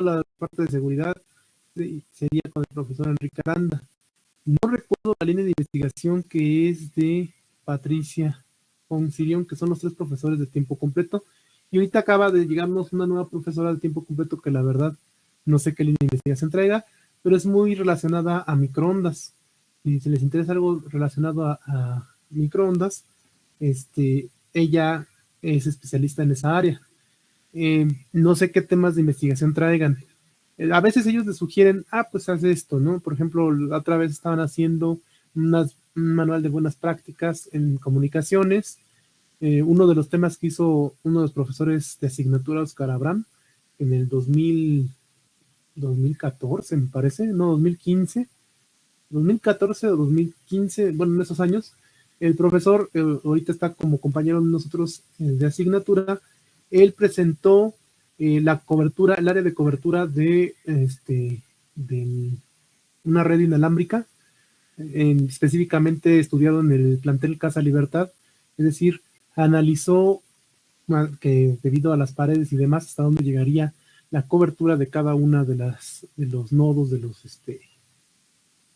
la parte de seguridad sería con el profesor Enrique Aranda. No recuerdo la línea de investigación que es de Patricia Concilión, que son los 3 profesores de tiempo completo. Y ahorita acaba de llegarnos una nueva profesora de tiempo completo que la verdad no sé qué línea de investigación traiga, pero es muy relacionada a microondas. Si les interesa algo relacionado a microondas, ella es especialista en esa área. No sé qué temas de investigación traigan. A veces ellos les sugieren, pues haz esto, ¿no? Por ejemplo, la otra vez estaban haciendo un manual de buenas prácticas en comunicaciones. Uno de los temas que hizo uno de los profesores de asignatura, Oscar Abraham, en el 2014, me parece, no, 2014 o 2015, bueno, en esos años, el profesor ahorita está como compañero de nosotros de asignatura. Él presentó la cobertura, el área de cobertura de una red inalámbrica, específicamente estudiado en el plantel Casa Libertad, es decir, analizó que debido a las paredes y demás, hasta dónde llegaría la cobertura de cada una de los nodos de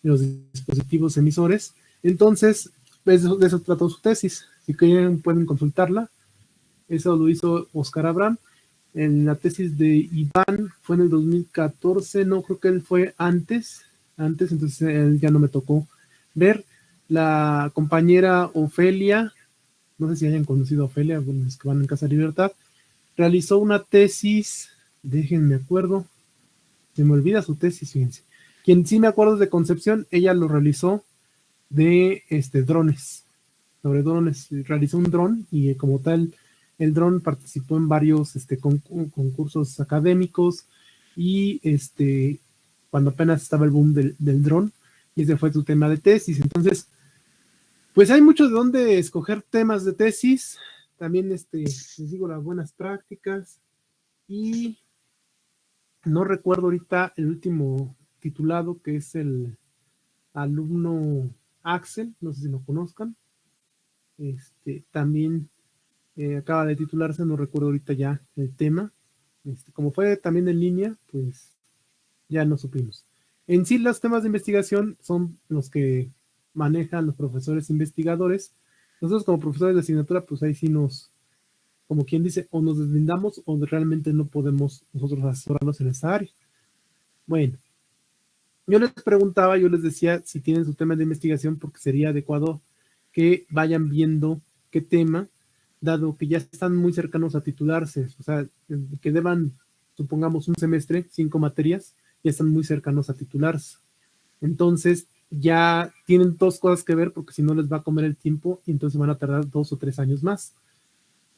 los dispositivos emisores. Entonces, de eso trató su tesis. Si quieren, pueden consultarla. Eso lo hizo Oscar Abraham. En la tesis de Iván fue en el 2014, no creo que él fue antes, entonces él ya no me tocó ver. La compañera Ofelia, no sé si hayan conocido a Ofelia, bueno, los que van en Casa Libertad, realizó una tesis, déjenme acuerdo, se me olvida su tesis, fíjense. Quien sí me acuerdo de Concepción, ella lo realizó de drones, sobre drones. Realizó un dron y como tal, el dron participó en varios concursos académicos y cuando apenas estaba el boom del dron, y ese fue su tema de tesis. Entonces, pues hay mucho de dónde escoger temas de tesis. También les digo las buenas prácticas, y no recuerdo ahorita el último titulado, que es el alumno Axel, no sé si lo conozcan. También acaba de titularse, no recuerdo ahorita ya el tema. Como fue también en línea, pues ya no supimos. En sí, los temas de investigación son los que manejan los profesores investigadores. Nosotros como profesores de asignatura, pues ahí sí como quien dice, o nos deslindamos o realmente no podemos nosotros asesorarnos en esa área. Bueno, yo les decía si tienen su tema de investigación, porque sería adecuado que vayan viendo qué tema, dado que ya están muy cercanos a titularse, o sea, que deban, supongamos, un semestre, 5 materias, ya están muy cercanos a titularse. Entonces, ya tienen 2 cosas que ver, porque si no les va a comer el tiempo y entonces van a tardar 2 o 3 años más.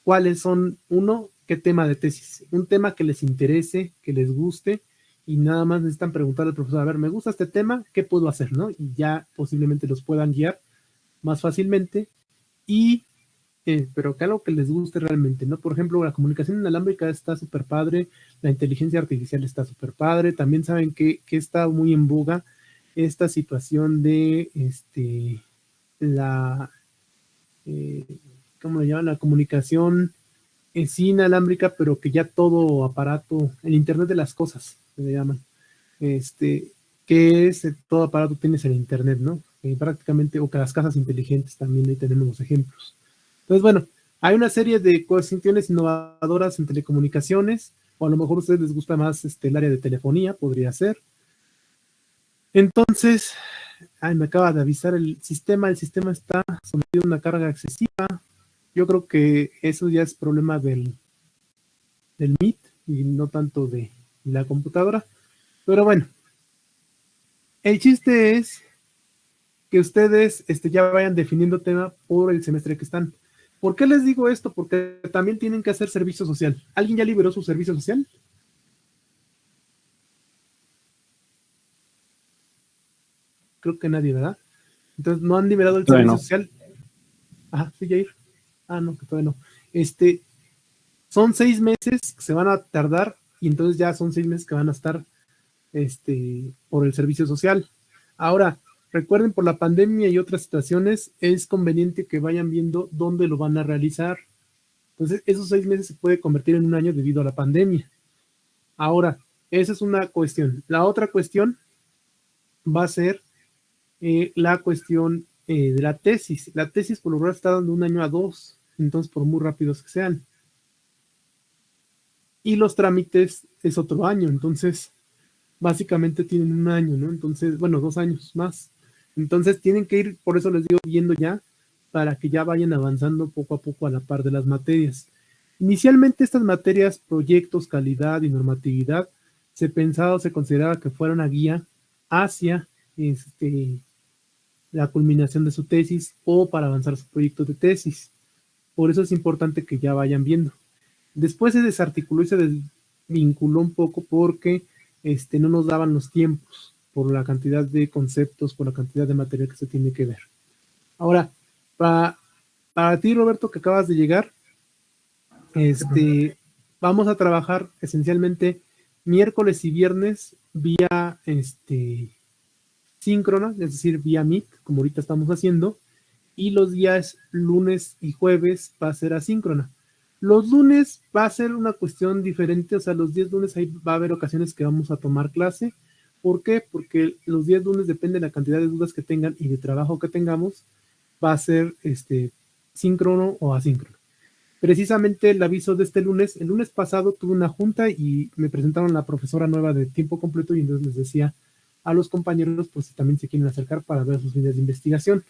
¿Cuáles son? Uno, ¿qué tema de tesis? Un tema que les interese, que les guste, y nada más necesitan preguntarle al profesor, a ver, me gusta este tema, ¿qué puedo hacer? ¿No? Y ya posiblemente los puedan guiar más fácilmente, pero que algo que les guste realmente, ¿no? Por ejemplo, la comunicación inalámbrica está súper padre, la inteligencia artificial está súper padre, también saben que está muy en boga esta situación de la ¿cómo le llaman? La comunicación sí inalámbrica, pero que ya todo aparato, el Internet de las cosas, se le llaman, que es todo aparato tienes el Internet, ¿no? Prácticamente, o que las casas inteligentes también, ahí tenemos los ejemplos. Entonces, bueno, hay una serie de cuestiones innovadoras en telecomunicaciones, o a lo mejor a ustedes les gusta más el área de telefonía, podría ser. Entonces, me acaba de avisar el sistema está sometido a una carga excesiva. Yo creo que eso ya es problema del Meet y no tanto de la computadora. Pero bueno, el chiste es que ustedes ya vayan definiendo tema por el semestre que están. ¿Por qué les digo esto? Porque también tienen que hacer servicio social. ¿Alguien ya liberó su servicio social? Creo que nadie, ¿verdad? Entonces no han liberado el servicio social. Ajá, sí, Jair. No, que todavía no. Son 6 meses que se van a tardar, y entonces ya son 6 meses que van a estar por el servicio social. Ahora, recuerden, por la pandemia y otras situaciones, es conveniente que vayan viendo dónde lo van a realizar. Entonces, esos 6 meses se puede convertir en un año debido a la pandemia. Ahora, Esa es una cuestión. La otra cuestión va a ser la cuestión de la tesis. La tesis por lo general está dando 1 año a 2, entonces por muy rápidos que sean. Y los trámites es otro año, entonces básicamente tienen 1 año, ¿no? Entonces, bueno, 2 años más. Entonces tienen que ir, por eso les digo, viendo ya, para que ya vayan avanzando poco a poco a la par de las materias. Inicialmente estas materias, proyectos, calidad y normatividad, se pensaba o se consideraba que fuera una guía hacia la culminación de su tesis o para avanzar su proyecto de tesis. Por eso es importante que ya vayan viendo. Después se desarticuló y se desvinculó un poco porque no nos daban los tiempos por la cantidad de conceptos, por la cantidad de material que se tiene que ver. Ahora, para ti, Roberto, que acabas de llegar, vamos a trabajar esencialmente miércoles y viernes vía síncrona, es decir, vía Meet, como ahorita estamos haciendo, y los días lunes y jueves va a ser asíncrona. Los lunes va a ser una cuestión diferente, o sea, los días lunes ahí va a haber ocasiones que vamos a tomar clase. ¿Por qué? Porque los días lunes depende de la cantidad de dudas que tengan y de trabajo que tengamos, va a ser síncrono o asíncrono. Precisamente el aviso de este lunes, el lunes pasado tuve una junta y me presentaron la profesora nueva de tiempo completo y entonces les decía a los compañeros pues si también se quieren acercar para ver sus líneas de investigación.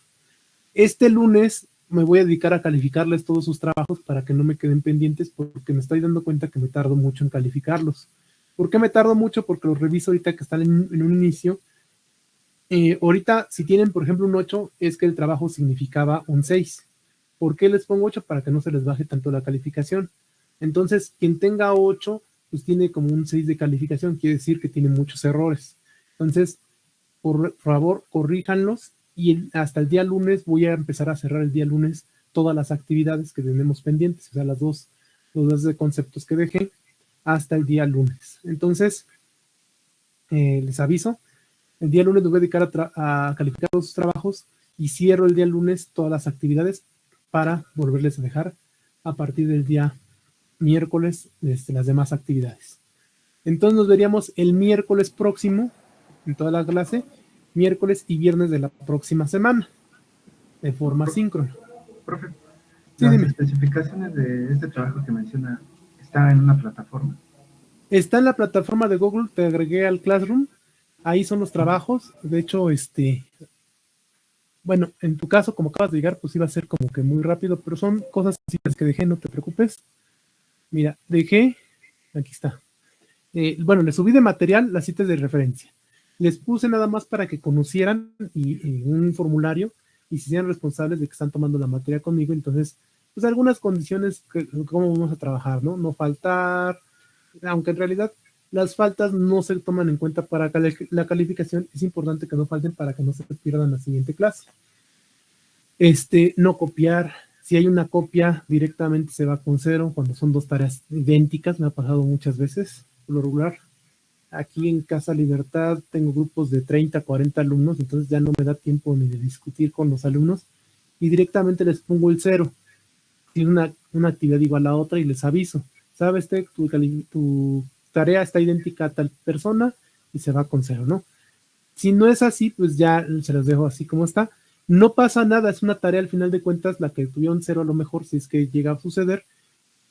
Este lunes me voy a dedicar a calificarles todos sus trabajos para que no me queden pendientes porque me estoy dando cuenta que me tardo mucho en calificarlos. ¿Por qué me tardo mucho? Porque los reviso ahorita que están en un inicio. Ahorita, si tienen, por ejemplo, un 8, es que el trabajo significaba un 6. ¿Por qué les pongo 8? Para que no se les baje tanto la calificación. Entonces, quien tenga 8, pues tiene como un 6 de calificación, quiere decir que tiene muchos errores. Entonces, por favor, corríjanlos y hasta el día lunes voy a empezar a cerrar el día lunes todas las actividades que tenemos pendientes, o sea, los dos de conceptos que dejé hasta el día lunes. Entonces, les aviso, el día lunes me voy a dedicar a calificar todos sus trabajos y cierro el día lunes todas las actividades para volverles a dejar a partir del día miércoles las demás actividades. Entonces nos veríamos el miércoles próximo en toda la clase, miércoles y viernes de la próxima semana, de forma síncrona. Profe, Sí, las dime. especificaciones de este trabajo que menciona, ¿está en una plataforma? Está en la plataforma de Google, te agregué al Classroom, ahí son los trabajos, de hecho, bueno, en tu caso, como acabas de llegar, pues iba a ser como que muy rápido, pero son cosas que dejé, no te preocupes. Mira, dejé, aquí está. Bueno, les subí de material las citas de referencia. Les puse nada más para que conocieran y un formulario y se sean responsables de que están tomando la materia conmigo. Entonces, pues algunas condiciones, cómo vamos a trabajar, ¿no? No faltar, aunque en realidad las faltas no se toman en cuenta para la calificación. Es importante que no falten para que no se pierdan la siguiente clase. No copiar. Si hay una copia, directamente se va con 0 cuando son 2 tareas idénticas. Me ha pasado muchas veces, por lo regular. Aquí en Casa Libertad tengo grupos de 30, 40 alumnos, entonces ya no me da tiempo ni de discutir con los alumnos y directamente les pongo el 0. Tiene una actividad igual a otra y les aviso. ¿Sabes? Tu tarea está idéntica a tal persona y se va con 0, ¿no? Si no es así, pues ya se los dejo así como está. No pasa nada, es una tarea al final de cuentas, la que tuvieron 0 a lo mejor si es que llega a suceder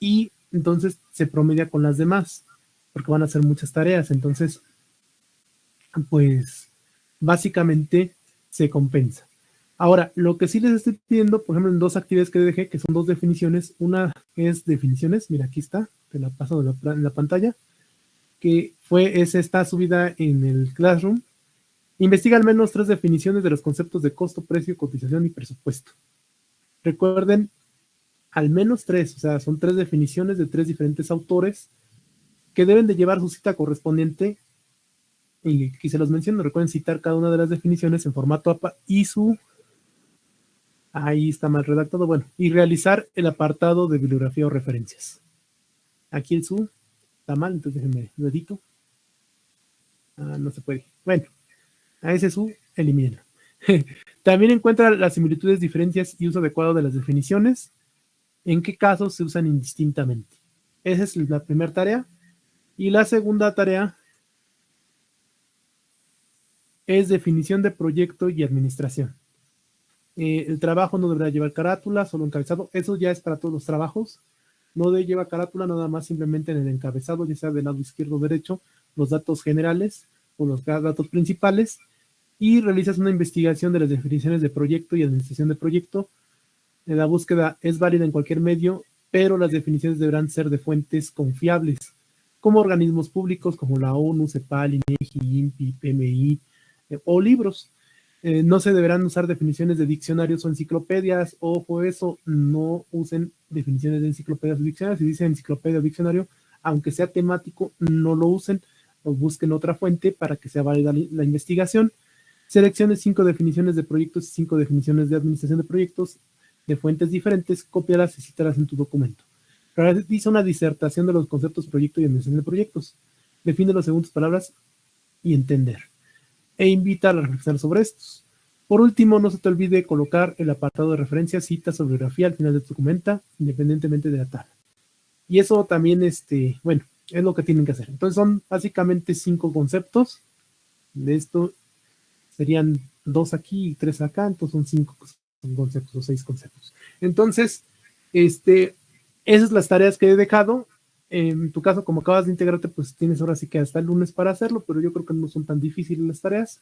y entonces se promedia con las demás porque van a ser muchas tareas, entonces pues básicamente se compensa. Ahora, lo que sí les estoy pidiendo, por ejemplo, en 2 actividades que dejé, que son 2 definiciones, una es definiciones, mira, aquí está, te la paso en la pantalla, que es esta subida en el Classroom. Investiga al menos 3 definiciones de los conceptos de costo, precio, cotización y presupuesto. Recuerden, al menos 3, o sea, son 3 definiciones de 3 diferentes autores que deben de llevar su cita correspondiente y aquí se los menciono, recuerden citar cada una de las definiciones en formato APA y ahí está mal redactado, bueno, y realizar el apartado de bibliografía o referencias. Aquí el está mal, entonces déjenme lo edito. No se puede. Bueno, a ese elimínenlo. También encuentra las similitudes, diferencias y uso adecuado de las definiciones. ¿En qué casos se usan indistintamente? Esa es la primera tarea. Y la segunda tarea es definición de proyecto y administración. El trabajo no deberá llevar carátula, solo encabezado. Eso ya es para todos los trabajos. No debe llevar carátula, nada más simplemente en el encabezado, ya sea del lado izquierdo o derecho, los datos generales o los datos principales. Y realizas una investigación de las definiciones de proyecto y administración de proyecto. La búsqueda es válida en cualquier medio, pero las definiciones deberán ser de fuentes confiables, como organismos públicos como la ONU, CEPAL, INEGI, INPI, PMI, o libros. No se deberán usar definiciones de diccionarios o enciclopedias. Ojo, eso, no usen definiciones de enciclopedias o diccionarios. Si dice enciclopedia o diccionario, aunque sea temático, no lo usen o busquen otra fuente para que sea válida la investigación. Seleccione 5 definiciones de proyectos y 5 definiciones de administración de proyectos de fuentes diferentes, cópialas y cítalas en tu documento. Realiza una disertación de los conceptos proyecto y administración de proyectos. Defínelos según tus palabras y entender. E invita a reflexionar sobre estos. Por último, no se te olvide colocar el apartado de referencia, citas o bibliografía al final de tu documento, independientemente de la tabla. Y eso también, bueno, es lo que tienen que hacer. Entonces son básicamente 5 conceptos. De esto serían 2 aquí y 3 acá, entonces son 5 conceptos o 6 conceptos. Entonces, esas son las tareas que he dejado. En tu caso, como acabas de integrarte, pues tienes ahora sí que hasta el lunes para hacerlo, pero yo creo que no son tan difíciles las tareas.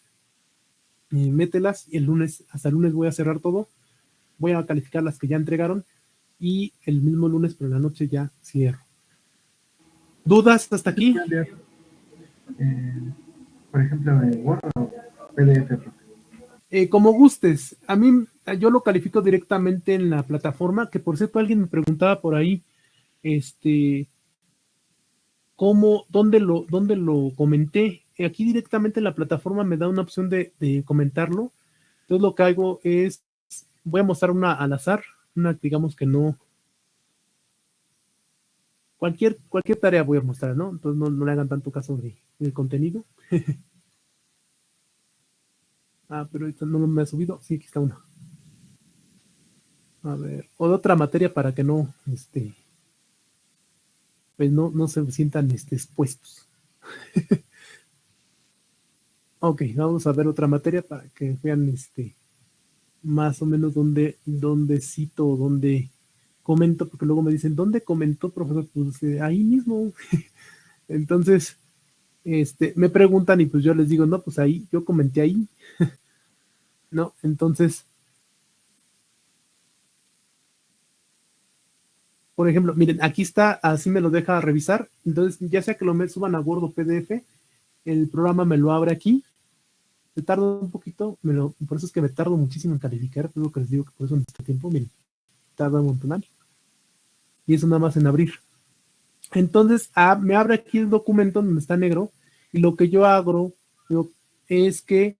Mételas y hasta el lunes voy a cerrar todo. Voy a calificar las que ya entregaron y el mismo lunes por la noche ya cierro. ¿Dudas hasta aquí? Por ejemplo, Word o PDF. Como gustes. A mí, yo lo califico directamente en la plataforma, que por cierto alguien me preguntaba por ahí, dónde lo comenté. Aquí directamente en la plataforma me da una opción de comentarlo. Entonces lo que hago es, voy a mostrar una al azar, una digamos que no, cualquier tarea voy a mostrar, ¿no? Entonces no le hagan tanto caso del contenido. Pero esta no me ha subido. Sí, aquí está una. A ver, o de otra materia para que no, pues no se sientan expuestos. Ok, vamos a ver otra materia para que vean más o menos dónde cito o dónde comento, porque luego me dicen, ¿dónde comentó, profesor? Pues ahí mismo. Entonces, me preguntan y pues yo les digo, no, pues ahí, yo comenté ahí. ¿No? Entonces, por ejemplo, miren, aquí está, así me lo deja revisar. Entonces, ya sea que lo suban a Word o PDF, el programa me lo abre aquí. Se tarda un poquito, por eso es que me tardo muchísimo en calificar, es lo que les digo que por eso necesito tiempo, miren, tarda un montón. Y eso nada más en abrir. Entonces, me abre aquí el documento donde está negro, y lo que yo hago es que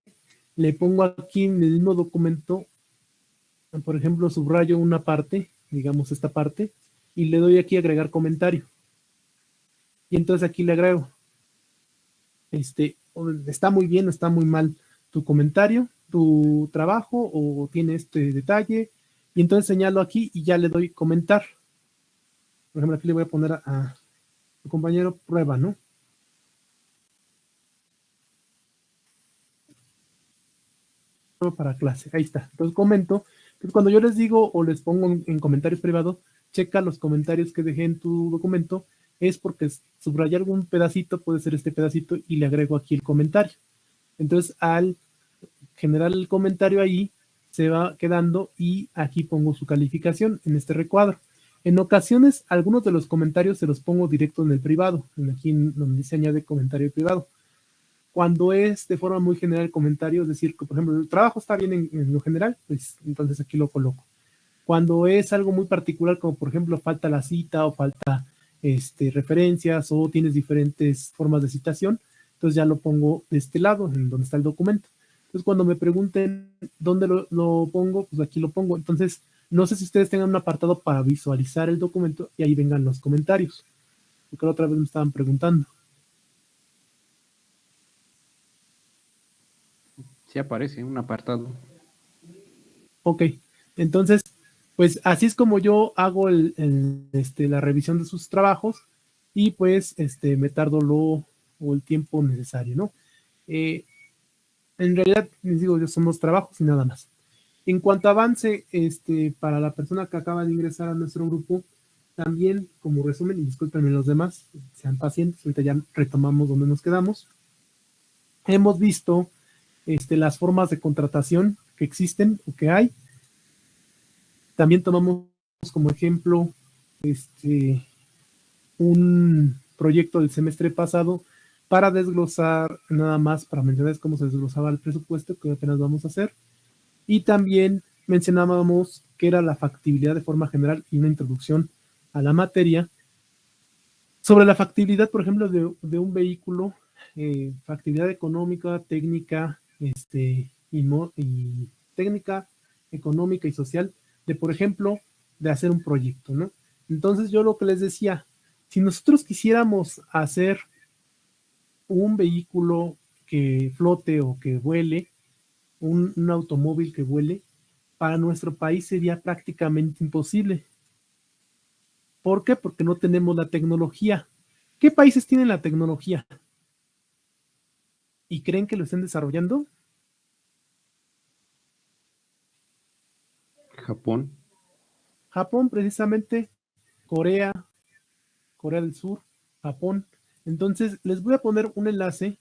le pongo aquí en el mismo documento, por ejemplo, subrayo una parte, digamos esta parte, y le doy aquí agregar comentario. Y entonces aquí le agrego, está muy bien o está muy mal tu comentario, tu trabajo, o tiene este detalle, y entonces señalo aquí y ya le doy comentar. Por ejemplo, aquí le voy a poner a tu compañero prueba, ¿no? Prueba para clase, ahí está. Entonces comento. Entonces cuando yo les digo o les pongo en comentarios privados, checa los comentarios que dejé en tu documento, es porque subrayar algún pedacito, puede ser este pedacito, y le agrego aquí el comentario. Entonces al generar el comentario ahí, se va quedando y aquí pongo su calificación en este recuadro. En ocasiones, algunos de los comentarios se los pongo directo en el privado, aquí donde se añade comentario privado. Cuando es de forma muy general el comentario, es decir, que por ejemplo el trabajo está bien en lo general, pues entonces aquí lo coloco. Cuando es algo muy particular, como por ejemplo falta la cita o falta referencias o tienes diferentes formas de citación, entonces ya lo pongo de este lado, en donde está el documento. Entonces cuando me pregunten dónde lo pongo, pues aquí lo pongo. Entonces no sé si ustedes tengan un apartado para visualizar el documento y ahí vengan los comentarios, porque la otra vez me estaban preguntando. Sí aparece un apartado. Ok, entonces, pues así es como yo hago la revisión de sus trabajos, y pues me tardo el tiempo necesario, ¿no? En realidad, les digo, yo somos trabajos y nada más. En cuanto a avance, para la persona que acaba de ingresar a nuestro grupo, también como resumen, y discúlpenme los demás, sean pacientes, ahorita ya retomamos donde nos quedamos. Hemos visto las formas de contratación que existen o que hay. También tomamos como ejemplo un proyecto del semestre pasado para desglosar, nada más para mencionar cómo se desglosaba el presupuesto que apenas vamos a hacer. Y también mencionábamos que era la factibilidad de forma general y una introducción a la materia. Sobre la factibilidad, por ejemplo, de un vehículo, factibilidad económica, técnica, y técnica, económica y social, de, por ejemplo, de hacer un proyecto, ¿no? Entonces yo lo que les decía, si nosotros quisiéramos hacer un vehículo que flote o que vuele, un automóvil que vuele, para nuestro país sería prácticamente imposible. ¿Por qué? Porque no tenemos la tecnología. ¿Qué países tienen la tecnología? ¿Y creen que lo estén desarrollando? Japón. Japón, precisamente, Corea, Corea del Sur, Japón. Entonces, les voy a poner un enlace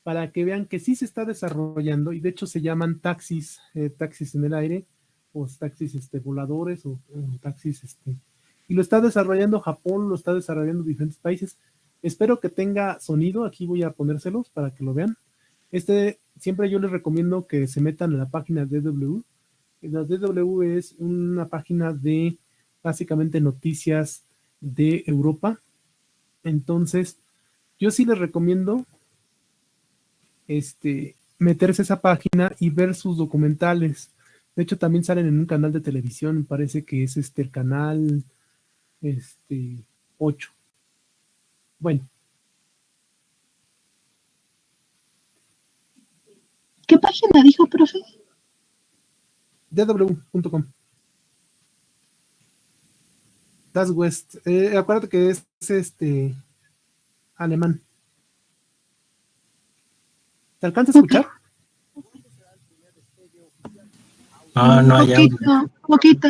para que vean que sí se está desarrollando y de hecho se llaman taxis, taxis en el aire, o taxis voladores, o taxis, y lo está desarrollando Japón, lo está desarrollando diferentes países. Espero que tenga sonido, aquí voy a ponérselos para que lo vean. Siempre yo les recomiendo que se metan a la página DW. La DW es una página de básicamente noticias de Europa. Entonces, yo sí les recomiendo meterse a esa página y ver sus documentales. De hecho, también salen en un canal de televisión, me parece que es el canal 8. Bueno, ¿Qué página dijo, profe? dw.com. Das West. Acuérdate que es alemán. ¿Te alcanza a escuchar? No hay audio. Poquito.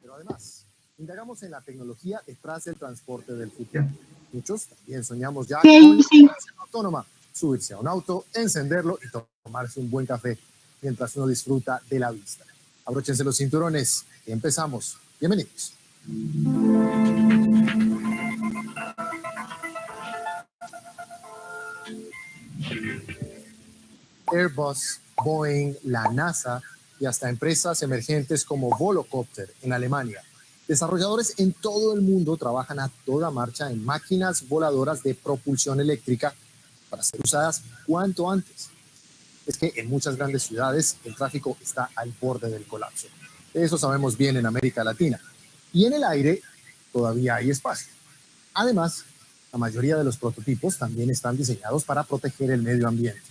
Pero además, indagamos en la tecnología detrás del transporte del futuro. Muchos también soñamos ya con la conducción autónoma, subirse a un auto, encenderlo y tomarse un buen café mientras uno disfruta de la vista. Abróchense los cinturones y empezamos. Bienvenidos. Airbus, Boeing, la NASA y hasta empresas emergentes como Volocopter en Alemania. Desarrolladores en todo el mundo trabajan a toda marcha en máquinas voladoras de propulsión eléctrica para ser usadas cuanto antes. Es que en muchas grandes ciudades el tráfico está al borde del colapso. Eso sabemos bien en América Latina. Y en el aire todavía hay espacio. Además, la mayoría de los prototipos también están diseñados para proteger el medio ambiente.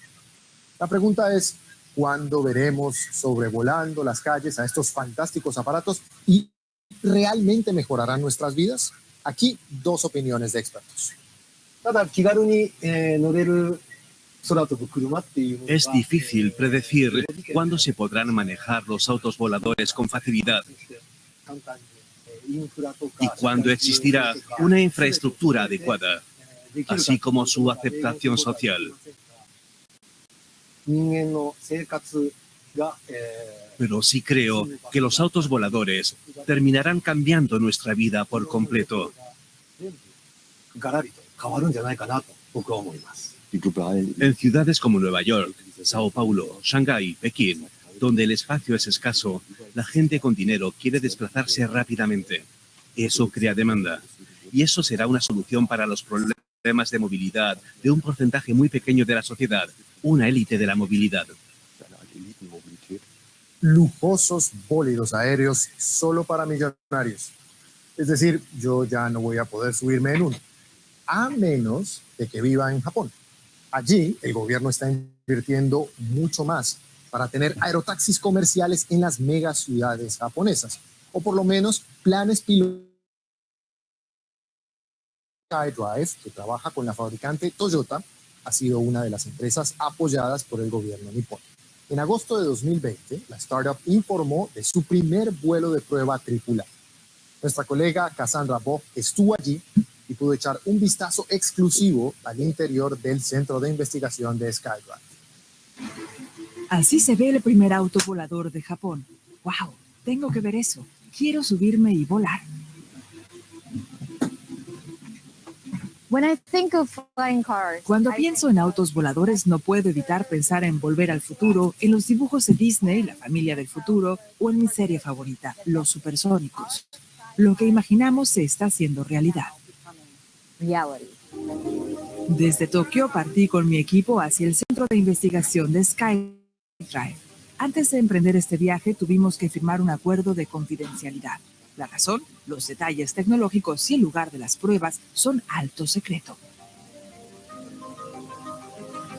La pregunta es, ¿cuándo veremos sobrevolando las calles a estos fantásticos aparatos y realmente mejorarán nuestras vidas? Aquí dos opiniones de expertos. Es difícil predecir cuándo se podrán manejar los autos voladores con facilidad y cuándo existirá una infraestructura adecuada, así como su aceptación social. Pero sí creo que los autos voladores terminarán cambiando nuestra vida por completo. En ciudades como Nueva York, Sao Paulo, Shanghái, Pekín, donde el espacio es escaso, la gente con dinero quiere desplazarse rápidamente. Eso crea demanda. Y eso será una solución para los problemas de movilidad de un porcentaje muy pequeño de la sociedad, una élite de la movilidad. Lujosos bólidos aéreos solo para millonarios. Es decir, yo ya no voy a poder subirme en uno, a menos de que viva en Japón. Allí el gobierno está invirtiendo mucho más para tener aerotaxis comerciales en las megaciudades japonesas, o por lo menos planes pilotos. SkyDrive, que trabaja con la fabricante Toyota, ha sido una de las empresas apoyadas por el gobierno nipón. En agosto de 2020, la startup informó de su primer vuelo de prueba tripulado. Nuestra colega Cassandra Bock estuvo allí y pudo echar un vistazo exclusivo al interior del centro de investigación de SkyDrive. Así se ve el primer auto volador de Japón. ¡Wow! Tengo que ver eso. Quiero subirme y volar. Cuando pienso en autos voladores, no puedo evitar pensar en Volver al Futuro, en los dibujos de Disney, La Familia del Futuro, o en mi serie favorita, Los Supersónicos. Lo que imaginamos se está haciendo realidad. Desde Tokio partí con mi equipo hacia el centro de investigación de SkyDrive. Antes de emprender este viaje, tuvimos que firmar un acuerdo de confidencialidad. La razón, los detalles tecnológicos y el lugar de las pruebas son alto secreto.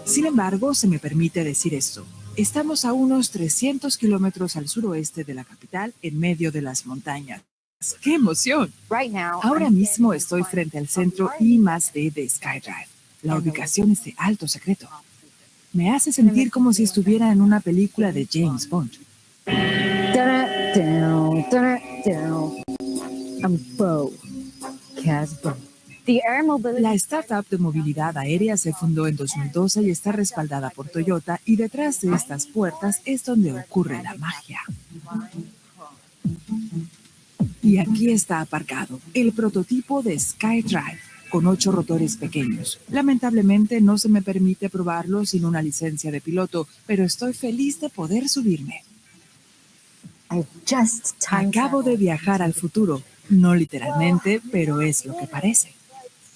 Sin embargo, se me permite decir esto. Estamos a unos 300 kilómetros al suroeste de la capital, en medio de las montañas. ¡Qué emoción! Ahora mismo estoy frente al centro I+D de SkyDrive. La ubicación es de alto secreto. Me hace sentir como si estuviera en una película de James Bond. La startup de movilidad aérea se fundó en 2012 y está respaldada por Toyota, y detrás de estas puertas es donde ocurre la magia. Y aquí está aparcado el prototipo de SkyDrive, con 8 rotores pequeños. Lamentablemente no se me permite probarlo sin una licencia de piloto, pero estoy feliz de poder subirme. Acabo de viajar al futuro, no literalmente, pero es lo que parece.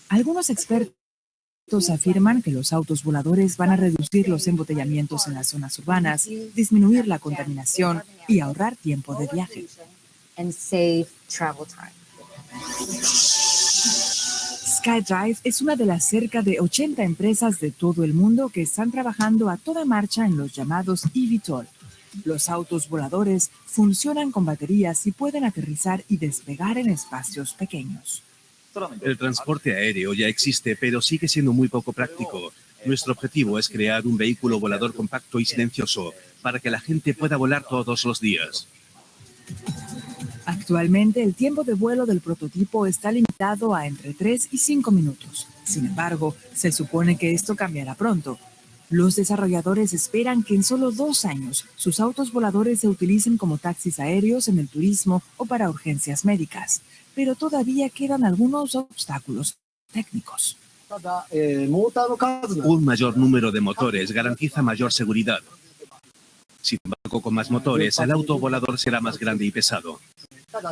Algunos expertos afirman que los autos voladores van a reducir los embotellamientos en las zonas urbanas, disminuir la contaminación y ahorrar tiempo de viaje. SkyDrive es una de las cerca de 80 empresas de todo el mundo que están trabajando a toda marcha en los llamados eVTOL. Los autos voladores funcionan con baterías y pueden aterrizar y despegar en espacios pequeños. El transporte aéreo ya existe, pero sigue siendo muy poco práctico. Nuestro objetivo es crear un vehículo volador compacto y silencioso para que la gente pueda volar todos los días. Actualmente, el tiempo de vuelo del prototipo está limitado a entre 3 y 5 minutos. Sin embargo, se supone que esto cambiará pronto. Los desarrolladores esperan que en solo 2 años sus autos voladores se utilicen como taxis aéreos en el turismo o para urgencias médicas. Pero todavía quedan algunos obstáculos técnicos. Un mayor número de motores garantiza mayor seguridad. Sin embargo, con más motores, el auto volador será más grande y pesado.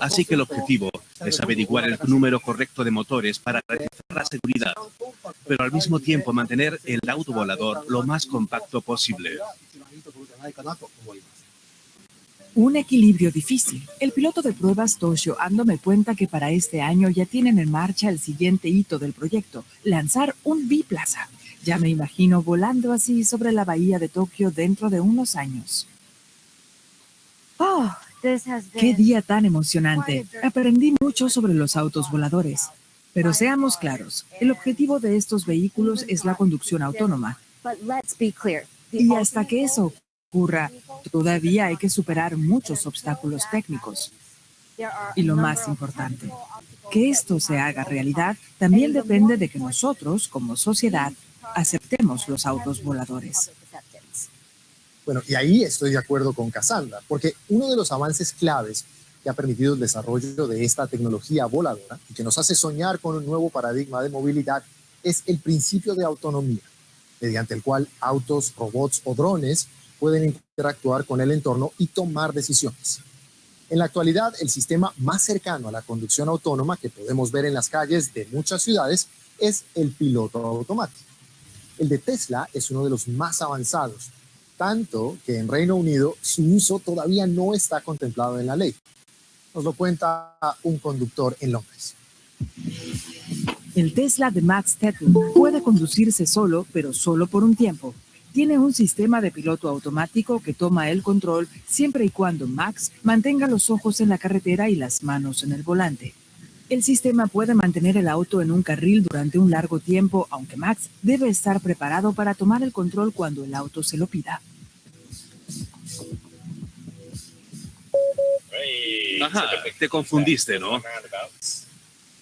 Así que el objetivo es averiguar el número correcto de motores para garantizar la seguridad, pero al mismo tiempo mantener el auto volador lo más compacto posible. Un equilibrio difícil. El piloto de pruebas Toshio Ando me cuenta que para este año ya tienen en marcha el siguiente hito del proyecto, lanzar un biplaza. Ya me imagino volando así sobre la bahía de Tokio dentro de unos años. ¡Qué día tan emocionante! Aprendí mucho sobre los autos voladores. Pero seamos claros, el objetivo de estos vehículos es la conducción autónoma. Y hasta que eso ocurra, todavía hay que superar muchos obstáculos técnicos. Y lo más importante, que esto se haga realidad también depende de que nosotros, como sociedad, aceptemos los autos voladores. Bueno, y ahí estoy de acuerdo con Cassandra, porque uno de los avances claves que ha permitido el desarrollo de esta tecnología voladora y que nos hace soñar con un nuevo paradigma de movilidad es el principio de autonomía, mediante el cual autos, robots o drones pueden interactuar con el entorno y tomar decisiones. En la actualidad, el sistema más cercano a la conducción autónoma que podemos ver en las calles de muchas ciudades es el piloto automático. El de Tesla es uno de los más avanzados, tanto que en Reino Unido su uso todavía no está contemplado en la ley. Nos lo cuenta un conductor en Londres. El Tesla de Max Tetton puede conducirse solo, pero solo por un tiempo. Tiene un sistema de piloto automático que toma el control siempre y cuando Max mantenga los ojos en la carretera y las manos en el volante. El sistema puede mantener el auto en un carril durante un largo tiempo, aunque Max debe estar preparado para tomar el control cuando el auto se lo pida. Ajá, te confundiste, ¿no?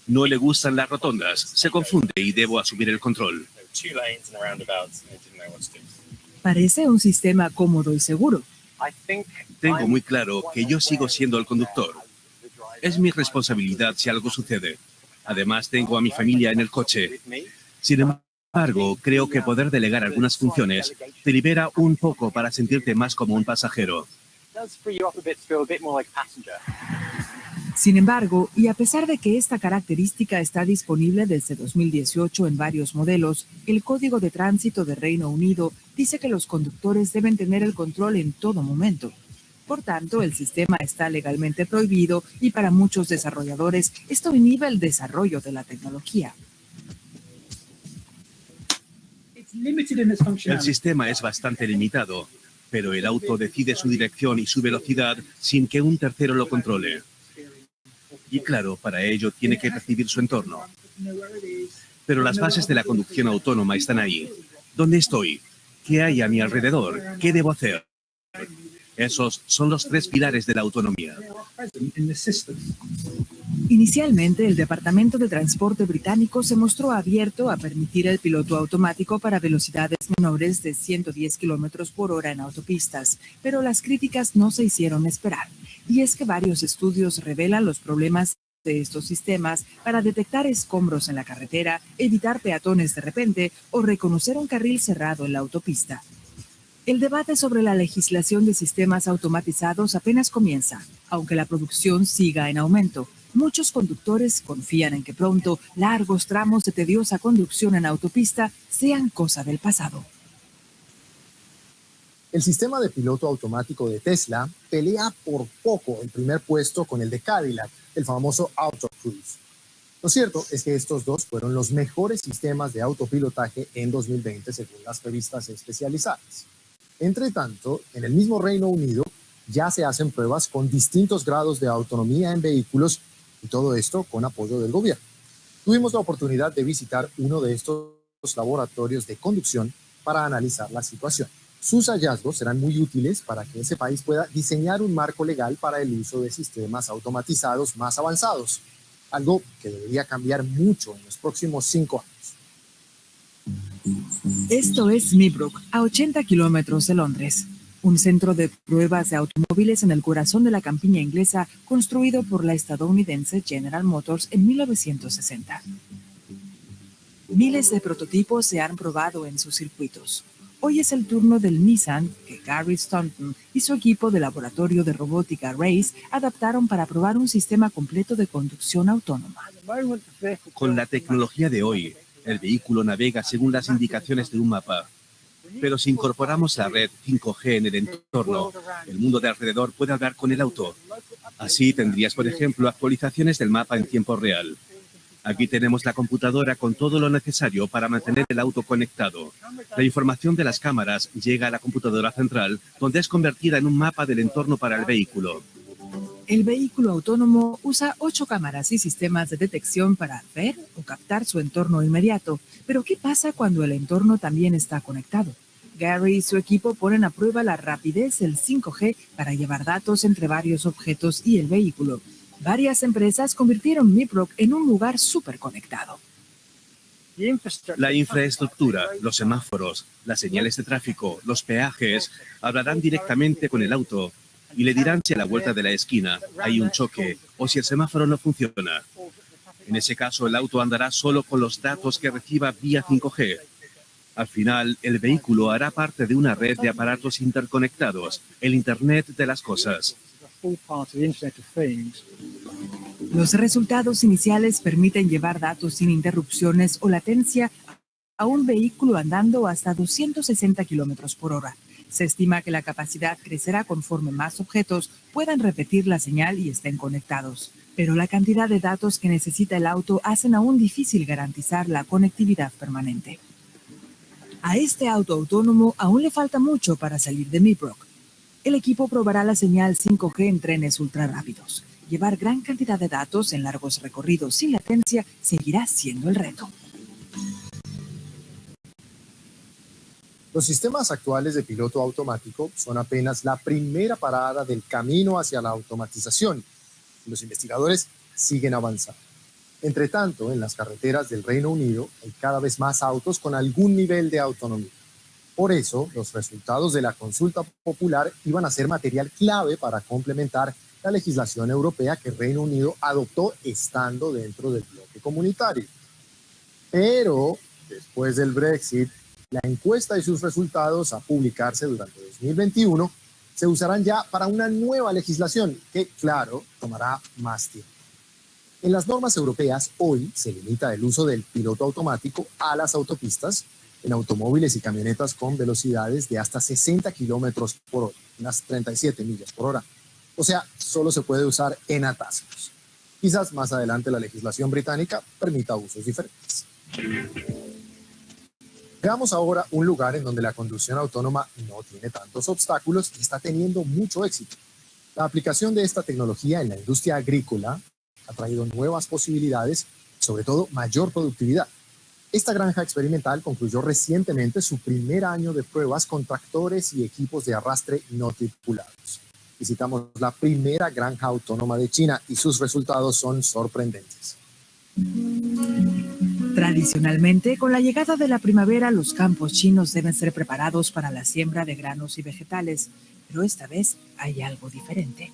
No le gustan las rotondas, se confunde y debo asumir el control. Parece un sistema cómodo y seguro. Tengo muy claro que yo sigo siendo el conductor. Es mi responsabilidad si algo sucede. Además, tengo a mi familia en el coche. Sin embargo, creo que poder delegar algunas funciones te libera un poco para sentirte más como un pasajero. Sin embargo, y a pesar de que esta característica está disponible desde 2018 en varios modelos, el Código de Tránsito de Reino Unido dice que los conductores deben tener el control en todo momento. Por tanto, el sistema está legalmente prohibido y para muchos desarrolladores esto inhibe el desarrollo de la tecnología. El sistema es bastante limitado, pero el auto decide su dirección y su velocidad sin que un tercero lo controle. Y claro, para ello tiene que percibir su entorno. Pero las bases de la conducción autónoma están ahí. ¿Dónde estoy? ¿Qué hay a mi alrededor? ¿Qué debo hacer? Esos son los tres pilares de la autonomía. Inicialmente, el Departamento de Transporte británico se mostró abierto a permitir el piloto automático para velocidades menores de 110 kilómetros por hora en autopistas, pero las críticas no se hicieron esperar. Y es que varios estudios revelan los problemas de estos sistemas para detectar escombros en la carretera, evitar peatones de repente o reconocer un carril cerrado en la autopista. El debate sobre la legislación de sistemas automatizados apenas comienza, aunque la producción siga en aumento. Muchos conductores confían en que pronto largos tramos de tediosa conducción en autopista sean cosa del pasado. El sistema de piloto automático de Tesla pelea por poco el primer puesto con el de Cadillac, el famoso Auto Cruise. Lo cierto es que estos dos fueron los mejores sistemas de autopilotaje en 2020 según las revistas especializadas. Entre tanto, en el mismo Reino Unido ya se hacen pruebas con distintos grados de autonomía en vehículos y todo esto con apoyo del gobierno. Tuvimos la oportunidad de visitar uno de estos laboratorios de conducción para analizar la situación. Sus hallazgos serán muy útiles para que ese país pueda diseñar un marco legal para el uso de sistemas automatizados más avanzados, algo que debería cambiar mucho en los próximos 5 años. Esto es Meebrook, a 80 kilómetros de Londres, un centro de pruebas de automóviles en el corazón de la campiña inglesa construido por la estadounidense General Motors en 1960. Miles de prototipos se han probado en sus circuitos. Hoy es el turno del Nissan que Gary Staunton y su equipo de laboratorio de robótica RACE adaptaron para probar un sistema completo de conducción autónoma. Con la tecnología de hoy, el vehículo navega según las indicaciones de un mapa. Pero si incorporamos la red 5G en el entorno, el mundo de alrededor puede hablar con el auto. Así tendrías, por ejemplo, actualizaciones del mapa en tiempo real. Aquí tenemos la computadora con todo lo necesario para mantener el auto conectado. La información de las cámaras llega a la computadora central, donde es convertida en un mapa del entorno para el vehículo. El vehículo autónomo usa 8 cámaras y sistemas de detección para ver o captar su entorno inmediato. Pero ¿qué pasa cuando el entorno también está conectado? Gary y su equipo ponen a prueba la rapidez del 5G para llevar datos entre varios objetos y el vehículo. Varias empresas convirtieron Meebrook en un lugar súper conectado. La infraestructura, los semáforos, las señales de tráfico, los peajes, hablarán directamente con el auto y le dirán si a la vuelta de la esquina hay un choque o si el semáforo no funciona. En ese caso, el auto andará solo con los datos que reciba vía 5G. Al final, el vehículo hará parte de una red de aparatos interconectados, el Internet de las cosas. Los resultados iniciales permiten llevar datos sin interrupciones o latencia a un vehículo andando hasta 260 kilómetros por hora. Se estima que la capacidad crecerá conforme más objetos puedan repetir la señal y estén conectados. Pero la cantidad de datos que necesita el auto hacen aún difícil garantizar la conectividad permanente. A este auto autónomo aún le falta mucho para salir de Meebrook. El equipo probará la señal 5G en trenes ultrarrápidos. llevar gran cantidad de datos en largos recorridos sin latencia seguirá siendo el reto. Los sistemas actuales de piloto automático son apenas la primera parada del camino hacia la automatización. Los investigadores siguen avanzando. Entre tanto, en las carreteras del Reino Unido hay cada vez más autos con algún nivel de autonomía. Por eso, los resultados de la consulta popular iban a ser material clave para complementar la legislación europea que el Reino Unido adoptó estando dentro del bloque comunitario. Pero, después del Brexit, la encuesta y sus resultados a publicarse durante 2021 se usarán ya para una nueva legislación que, claro, tomará más tiempo. En las normas europeas, hoy se limita el uso del piloto automático a las autopistas en automóviles y camionetas con velocidades de hasta 60 kilómetros por hora, unas 37 millas por hora. O sea, solo se puede usar en atascos. Quizás más adelante la legislación británica permita usos diferentes. Veamos ahora un lugar en donde la conducción autónoma no tiene tantos obstáculos y está teniendo mucho éxito. La aplicación de esta tecnología en la industria agrícola ha traído nuevas posibilidades, sobre todo mayor productividad. Esta granja experimental concluyó recientemente su primer año de pruebas con tractores y equipos de arrastre no tripulados. Visitamos la primera granja autónoma de China y sus resultados son sorprendentes. Tradicionalmente, con la llegada de la primavera, los campos chinos deben ser preparados para la siembra de granos y vegetales, pero esta vez hay algo diferente.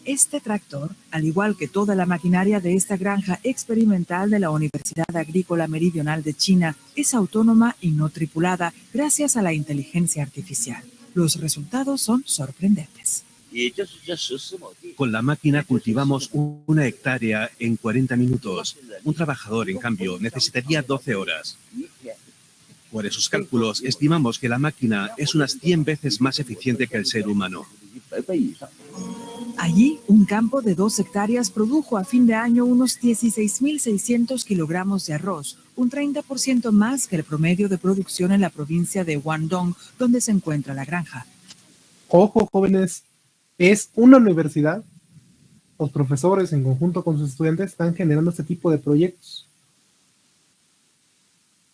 Este tractor, al igual que toda la maquinaria de esta granja experimental de la Universidad Agrícola Meridional de China, es autónoma y no tripulada gracias a la inteligencia artificial. Los resultados son sorprendentes. Con la máquina cultivamos una hectárea en 40 minutos. Un trabajador, en cambio, necesitaría 12 horas. Por esos cálculos, estimamos que la máquina es unas 100 veces más eficiente que el ser humano. Allí, un campo de 2 hectáreas produjo a fin de año unos 16.600 kilogramos de arroz, un 30% más que el promedio de producción en la provincia de Guangdong, donde se encuentra la granja. Ojo, jóvenes, es una universidad. Los profesores, en conjunto con sus estudiantes, están generando este tipo de proyectos.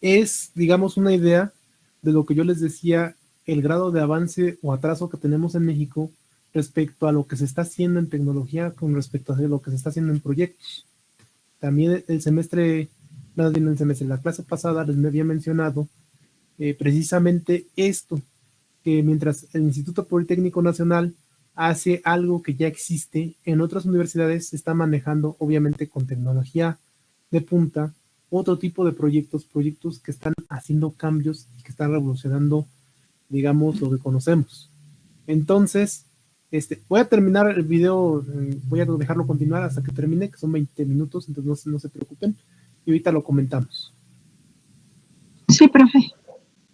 Es, digamos, una idea de lo que yo les decía, el grado de avance o atraso que tenemos en México respecto a lo que se está haciendo en tecnología con respecto a lo que se está haciendo en proyectos. También la clase pasada les me había mencionado precisamente esto, que mientras el Instituto Politécnico Nacional hace algo que ya existe, en otras universidades se está manejando, obviamente con tecnología de punta, otro tipo de proyectos que están haciendo cambios y que están revolucionando, digamos, lo que conocemos. Entonces, voy a terminar el video, voy a dejarlo continuar hasta que termine, que son 20 minutos, entonces no se preocupen, y ahorita lo comentamos. Sí, profe.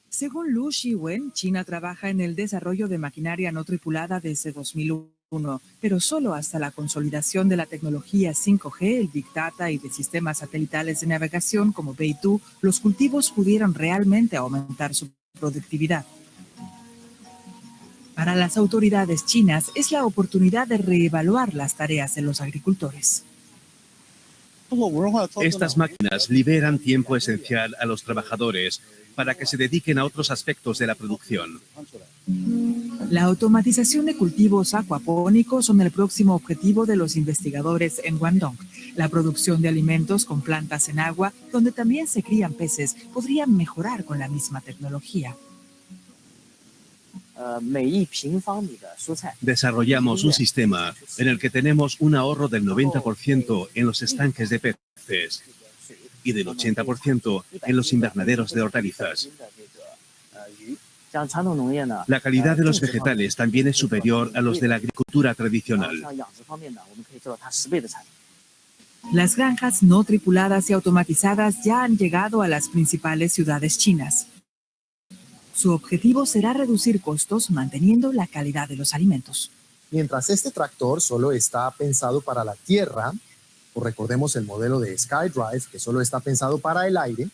Según Lu Shiwen, China trabaja en el desarrollo de maquinaria no tripulada desde 2001, pero solo hasta la consolidación de la tecnología 5G, el Big Data y de sistemas satelitales de navegación como Beidou, los cultivos pudieron realmente aumentar su productividad. Para las autoridades chinas es la oportunidad de reevaluar las tareas de los agricultores. Estas máquinas liberan tiempo esencial a los trabajadores para que se dediquen a otros aspectos de la producción. La automatización de cultivos acuapónicos son el próximo objetivo de los investigadores en Guangdong. La producción de alimentos con plantas en agua, donde también se crían peces, podría mejorar con la misma tecnología. Desarrollamos un sistema en el que tenemos un ahorro del 90% en los estanques de peces y del 80% en los invernaderos de hortalizas. La calidad de los vegetales también es superior a los de la agricultura tradicional. Las granjas no tripuladas y automatizadas ya han llegado a las principales ciudades chinas. Su objetivo será reducir costos manteniendo la calidad de los alimentos. Mientras este tractor solo está pensado para la tierra, o recordemos el modelo de SkyDrive, que solo está pensado para el aire,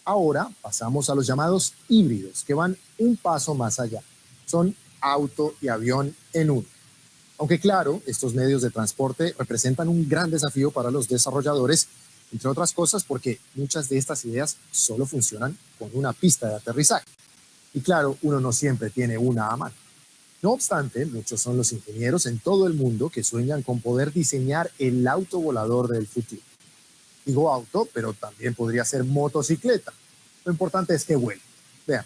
Ahora pasamos a los llamados híbridos, que van un paso más allá. Son auto y avión en uno. Aunque claro, estos medios de transporte representan un gran desafío para los desarrolladores, entre otras cosas porque muchas de estas ideas solo funcionan con una pista de aterrizaje. Y claro, uno no siempre tiene una a mano. No obstante, muchos son los ingenieros en todo el mundo que sueñan con poder diseñar el auto volador del futuro. Digo auto, pero también podría ser motocicleta. Lo importante es que vuele. Vean.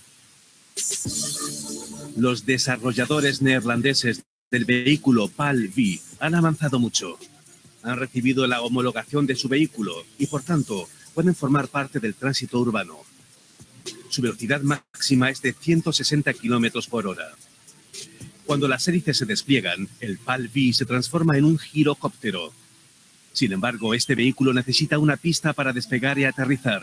Los desarrolladores neerlandeses del vehículo PAL-V han avanzado mucho. Han recibido la homologación de su vehículo y, por tanto, pueden formar parte del tránsito urbano. Su velocidad máxima es de 160 km por hora. Cuando las hélices se despliegan, el PAL-V se transforma en un girocóptero. Sin embargo, este vehículo necesita una pista para despegar y aterrizar.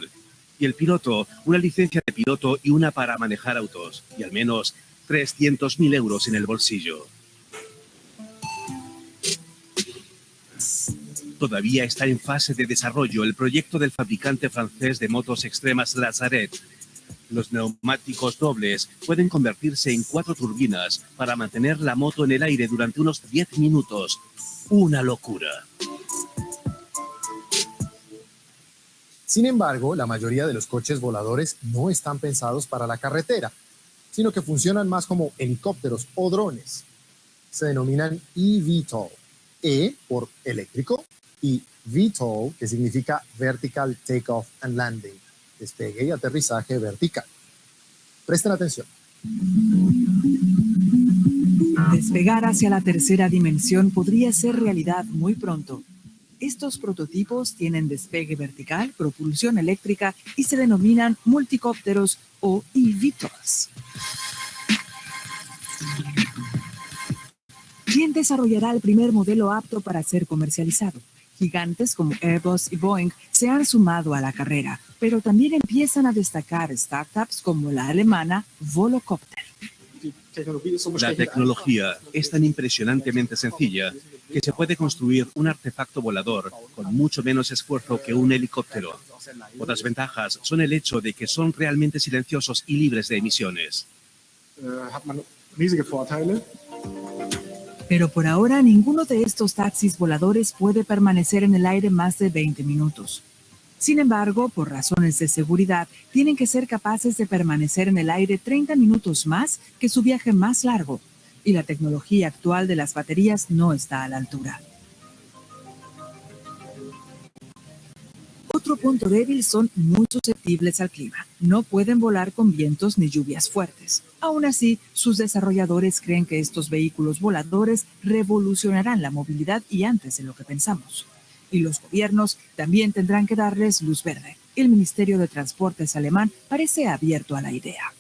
Y el piloto, una licencia de piloto y una para manejar autos. Y al menos 300.000 euros en el bolsillo. Todavía está en fase de desarrollo el proyecto del fabricante francés de motos extremas Lazaret. Los neumáticos dobles pueden convertirse en 4 turbinas para mantener la moto en el aire durante unos 10 minutos. ¡Una locura! Sin embargo, la mayoría de los coches voladores no están pensados para la carretera, sino que funcionan más como helicópteros o drones. Se denominan eVTOL, E por eléctrico y VTOL, que significa Vertical Takeoff and Landing, despegue y aterrizaje vertical. Presten atención. Despegar hacia la tercera dimensión podría ser realidad muy pronto. Estos prototipos tienen despegue vertical, propulsión eléctrica y se denominan multicópteros o eVTOLs. ¿Quién desarrollará el primer modelo apto para ser comercializado? Gigantes como Airbus y Boeing se han sumado a la carrera, pero también empiezan a destacar startups como la alemana Volocopter. La tecnología es tan impresionantemente sencilla que se puede construir un artefacto volador con mucho menos esfuerzo que un helicóptero. Otras ventajas son el hecho de que son realmente silenciosos y libres de emisiones. Pero por ahora ninguno de estos taxis voladores puede permanecer en el aire más de 20 minutos. Sin embargo, por razones de seguridad, tienen que ser capaces de permanecer en el aire 30 minutos más que su viaje más largo, y la tecnología actual de las baterías no está a la altura. Otro punto débil: son muy susceptibles al clima. No pueden volar con vientos ni lluvias fuertes. Aún así, sus desarrolladores creen que estos vehículos voladores revolucionarán la movilidad y antes de lo que pensamos. Y los gobiernos también tendrán que darles luz verde. El Ministerio de Transportes alemán parece abierto a la idea.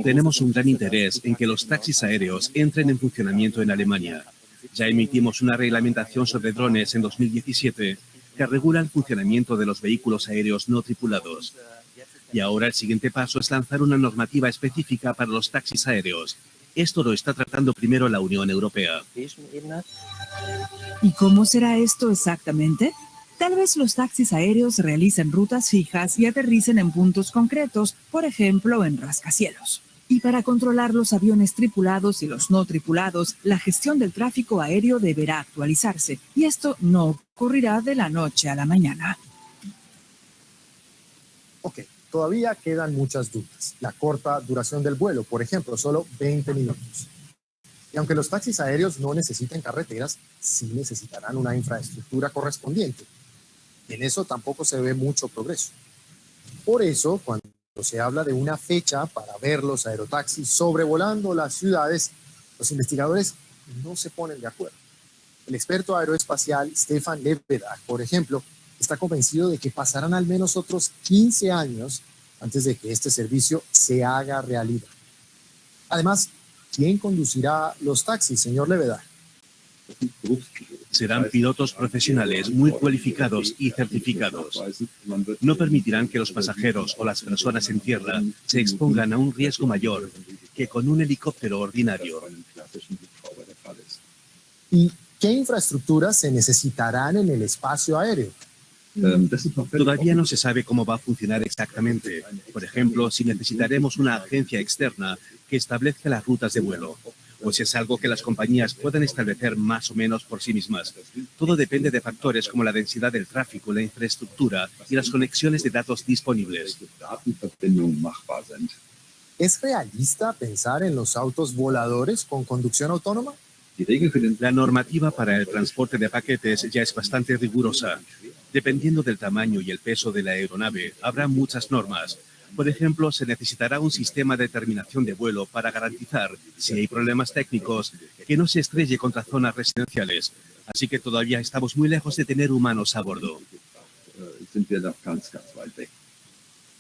Tenemos un gran interés en que los taxis aéreos entren en funcionamiento en Alemania. Ya emitimos una reglamentación sobre drones en 2017 que regula el funcionamiento de los vehículos aéreos no tripulados. Y ahora el siguiente paso es lanzar una normativa específica para los taxis aéreos. Esto lo está tratando primero la Unión Europea. ¿Y cómo será esto exactamente? Tal vez los taxis aéreos realicen rutas fijas y aterricen en puntos concretos, por ejemplo, en rascacielos. Y para controlar los aviones tripulados y los no tripulados, la gestión del tráfico aéreo deberá actualizarse, y esto no ocurrirá de la noche a la mañana. Ok, todavía quedan muchas dudas. La corta duración del vuelo, por ejemplo, solo 20 minutos. Y aunque los taxis aéreos no necesiten carreteras, sí necesitarán una infraestructura correspondiente. En eso tampoco se ve mucho progreso. Por eso, cuando se habla de una fecha para ver los aerotaxis sobrevolando las ciudades, los investigadores no se ponen de acuerdo. El experto aeroespacial Stefan Lebedag, por ejemplo, está convencido de que pasarán al menos otros 15 años antes de que este servicio se haga realidad. Además, ¿quién conducirá los taxis, señor Lebedag? Serán pilotos profesionales muy cualificados y certificados. No permitirán que los pasajeros o las personas en tierra se expongan a un riesgo mayor que con un helicóptero ordinario. ¿Y qué infraestructuras se necesitarán en el espacio aéreo? Todavía no se sabe cómo va a funcionar exactamente. Por ejemplo, si necesitaremos una agencia externa que establezca las rutas de vuelo, o si es algo que las compañías puedan establecer más o menos por sí mismas. Todo depende de factores como la densidad del tráfico, la infraestructura y las conexiones de datos disponibles. ¿Es realista pensar en los autos voladores con conducción autónoma? La normativa para el transporte de paquetes ya es bastante rigurosa. Dependiendo del tamaño y el peso de la aeronave, habrá muchas normas. Por ejemplo, se necesitará un sistema de terminación de vuelo para garantizar, si hay problemas técnicos, que no se estrelle contra zonas residenciales. Así que todavía estamos muy lejos de tener humanos a bordo.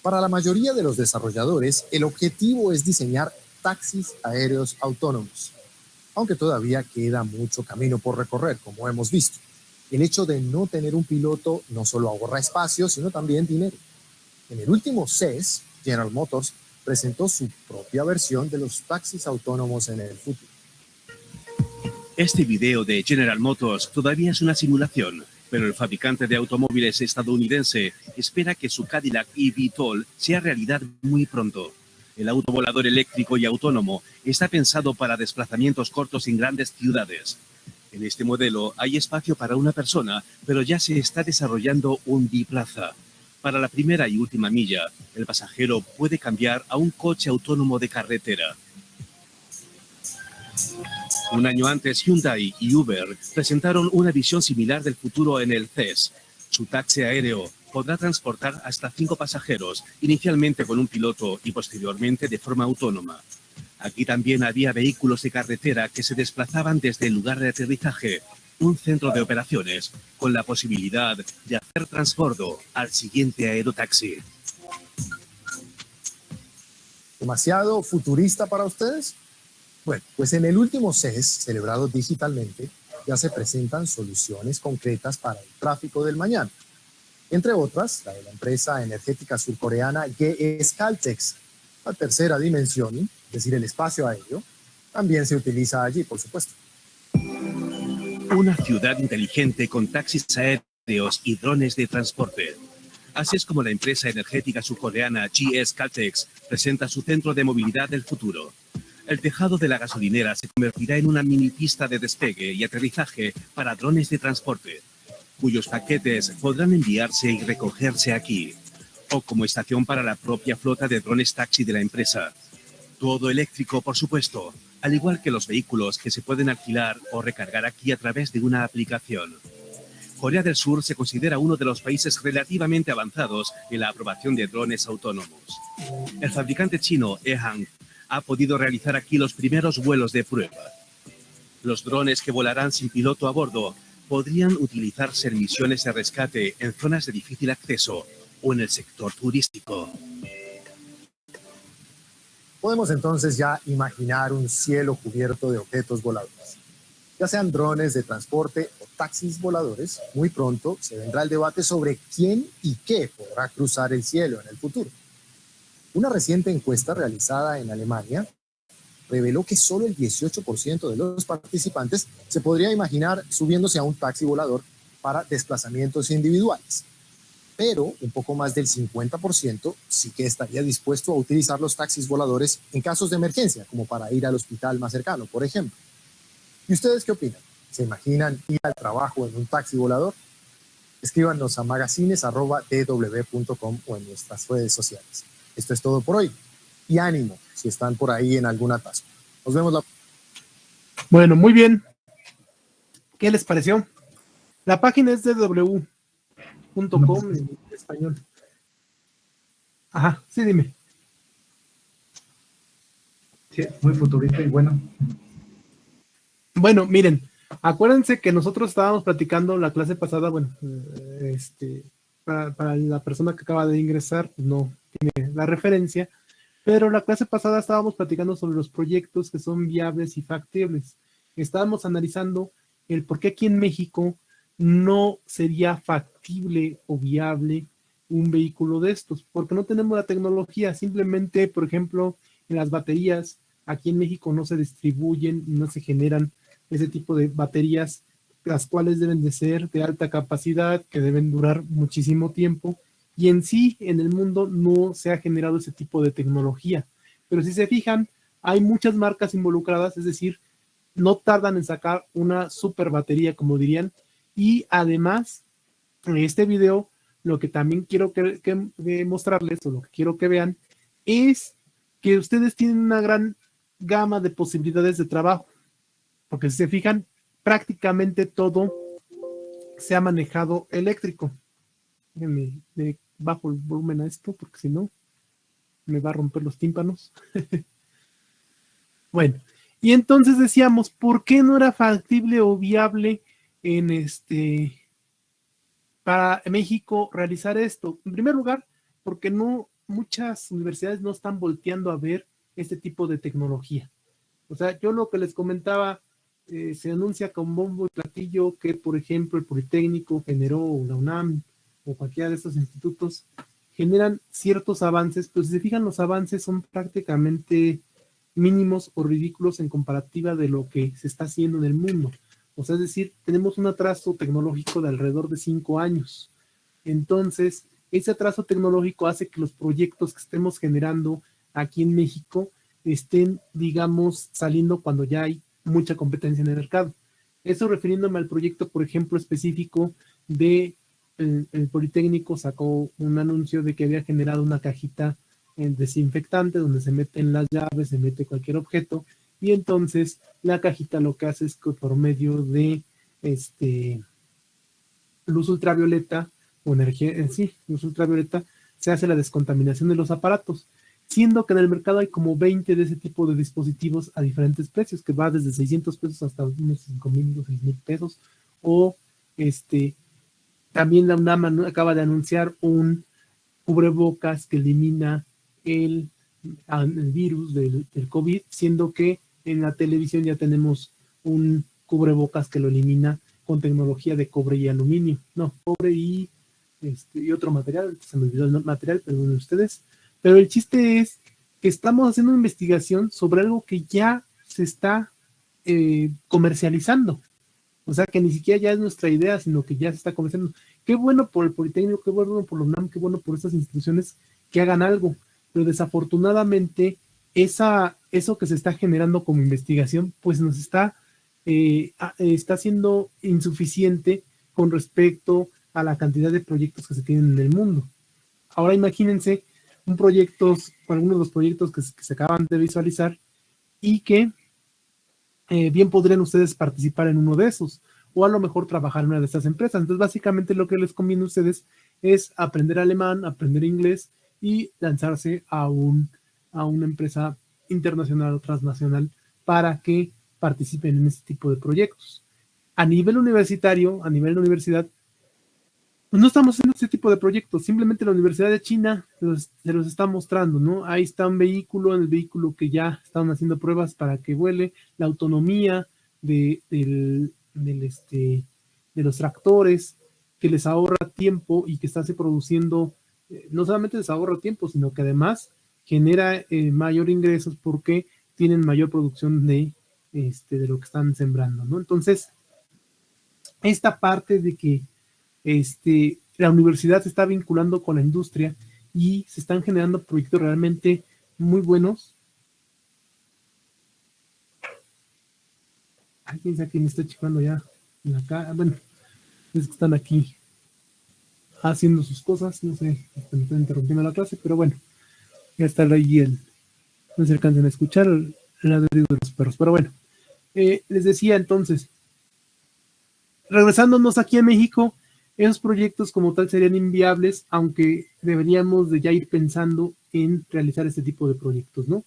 Para la mayoría de los desarrolladores, el objetivo es diseñar taxis aéreos autónomos, aunque todavía queda mucho camino por recorrer, como hemos visto. El hecho de no tener un piloto no solo ahorra espacio, sino también dinero. En el último CES, General Motors presentó su propia versión de los taxis autónomos en el futuro. Este video de General Motors todavía es una simulación, pero el fabricante de automóviles estadounidense espera que su Cadillac eVTOL sea realidad muy pronto. El auto volador eléctrico y autónomo está pensado para desplazamientos cortos en grandes ciudades. En este modelo hay espacio para una persona, pero ya se está desarrollando un biplaza. Para la primera y última milla, el pasajero puede cambiar a un coche autónomo de carretera. Un año antes, Hyundai y Uber presentaron una visión similar del futuro en el CES. Su taxi aéreo podrá transportar hasta 5 pasajeros, inicialmente con un piloto y posteriormente de forma autónoma. Aquí también había vehículos de carretera que se desplazaban desde el lugar de aterrizaje, un centro de operaciones, con la posibilidad de hacer transbordo al siguiente aerotaxi. ¿Demasiado futurista para ustedes? Bueno, pues en el último CES, celebrado digitalmente, ya se presentan soluciones concretas para el tráfico del mañana. Entre otras, la de la empresa energética surcoreana GS Caltex. La tercera dimensión, es decir, el espacio aéreo, también se utiliza allí, por supuesto. Una ciudad inteligente con taxis aéreos y drones de transporte. Así es como la empresa energética surcoreana GS Caltex presenta su centro de movilidad del futuro. El tejado de la gasolinera se convertirá en una mini pista de despegue y aterrizaje para drones de transporte, cuyos paquetes podrán enviarse y recogerse aquí, o como estación para la propia flota de drones taxi de la empresa. Todo eléctrico, por supuesto, al igual que los vehículos que se pueden alquilar o recargar aquí a través de una aplicación. Corea del Sur se considera uno de los países relativamente avanzados en la aprobación de drones autónomos. El fabricante chino EHang ha podido realizar aquí los primeros vuelos de prueba. Los drones que volarán sin piloto a bordo podrían utilizarse en misiones de rescate en zonas de difícil acceso o en el sector turístico. Podemos entonces ya imaginar un cielo cubierto de objetos voladores. Ya sean drones de transporte o taxis voladores, muy pronto se vendrá el debate sobre quién y qué podrá cruzar el cielo en el futuro. Una reciente encuesta realizada en Alemania reveló que solo el 18% de los participantes se podría imaginar subiéndose a un taxi volador para desplazamientos individuales. Pero un poco más del 50% sí que estaría dispuesto a utilizar los taxis voladores en casos de emergencia, como para ir al hospital más cercano, por ejemplo. ¿Y ustedes qué opinan? ¿Se imaginan ir al trabajo en un taxi volador? Escríbanos a magazines@dw.com o en nuestras redes sociales. Esto es todo por hoy. Y ánimo si están por ahí en algún atasco. Nos vemos la... Bueno, muy bien. ¿Qué les pareció? La página es dw.com en español. Ajá, sí, dime. Sí, muy futurista y bueno. Bueno, miren, acuérdense que nosotros estábamos platicando la clase pasada, bueno, para la persona que acaba de ingresar, pues no tiene la referencia, pero la clase pasada estábamos platicando sobre los proyectos que son viables y factibles. Estábamos analizando el por qué aquí en México no sería factible o viable un vehículo de estos, porque no tenemos la tecnología. Simplemente, por ejemplo, en las baterías, aquí en México no se distribuyen, no se generan ese tipo de baterías las cuales deben de ser de alta capacidad, que deben durar muchísimo tiempo, y en sí, en el mundo no se ha generado ese tipo de tecnología. Pero si se fijan, hay muchas marcas involucradas, es decir, no tardan en sacar una super batería, como dirían, y además, en este video, lo que también quiero que mostrarles, o lo que quiero que vean, es que ustedes tienen una gran gama de posibilidades de trabajo, porque si se fijan, prácticamente todo se ha manejado eléctrico. Déjenme le bajo el volumen a esto, porque si no, me va a romper los tímpanos. Bueno, y entonces decíamos, ¿por qué no era factible o viable para México realizar esto? En primer lugar, porque muchas universidades no están volteando a ver este tipo de tecnología. O sea, yo lo que les comentaba, se anuncia con bombo y platillo que, por ejemplo, el Politécnico generó, o la UNAM, o cualquiera de estos institutos, generan ciertos avances, pero si se fijan, los avances son prácticamente mínimos o ridículos en comparativa de lo que se está haciendo en el mundo. O sea, es decir, tenemos un atraso tecnológico de alrededor de 5 años. Entonces, ese atraso tecnológico hace que los proyectos que estemos generando aquí en México estén, digamos, saliendo cuando ya hay mucha competencia en el mercado. Eso refiriéndome al proyecto, por ejemplo, específico de el Politécnico sacó un anuncio de que había generado una cajita desinfectante donde se meten las llaves, se mete cualquier objeto, y entonces la cajita lo que hace es que por medio de luz ultravioleta o energía en sí, luz ultravioleta, se hace la descontaminación de los aparatos, siendo que en el mercado hay como 20 de ese tipo de dispositivos a diferentes precios, que va desde 600 pesos hasta unos 5,000 o 6,000 pesos, o también la UNAM acaba de anunciar un cubrebocas que elimina el virus del COVID, siendo que en la televisión ya tenemos un cubrebocas que lo elimina con tecnología de cobre y aluminio. No, cobre y otro material, se me olvidó el material, perdonen ustedes. Pero el chiste es que estamos haciendo una investigación sobre algo que ya se está comercializando. O sea, que ni siquiera ya es nuestra idea, sino que ya se está comercializando. Qué bueno por el Politécnico, qué bueno por la UNAM, qué bueno por estas instituciones que hagan algo. Pero desafortunadamente, eso que se está generando como investigación, pues nos está siendo insuficiente con respecto a la cantidad de proyectos que se tienen en el mundo. Ahora imagínense algunos de los proyectos que se acaban de visualizar y que bien podrían ustedes participar en uno de esos, o a lo mejor trabajar en una de estas empresas. Entonces, básicamente lo que les conviene a ustedes es aprender alemán, aprender inglés y lanzarse a una empresa internacional o transnacional para que participen en este tipo de proyectos. A nivel universitario, a nivel de universidad, pues no estamos haciendo este tipo de proyectos, simplemente la Universidad de China se los está mostrando, ¿no? Ahí está un vehículo, en el vehículo que ya están haciendo pruebas para que vuele, la autonomía de los tractores, que les ahorra tiempo y que está produciendo, no solamente les ahorra tiempo, sino que además genera mayor ingresos porque tienen mayor producción de lo que están sembrando, ¿no? Entonces, esta parte de que la universidad se está vinculando con la industria y se están generando proyectos realmente muy buenos. ¿Quién sabe quién está checando ya en la cara? Bueno, es que están aquí haciendo sus cosas, no sé, me están interrumpiendo la clase, pero bueno, ya está ahí no se alcanzan a escuchar el ladrido de los perros, pero bueno, les decía entonces, regresándonos aquí a México, esos proyectos como tal serían inviables, aunque deberíamos de ya ir pensando en realizar este tipo de proyectos, ¿no?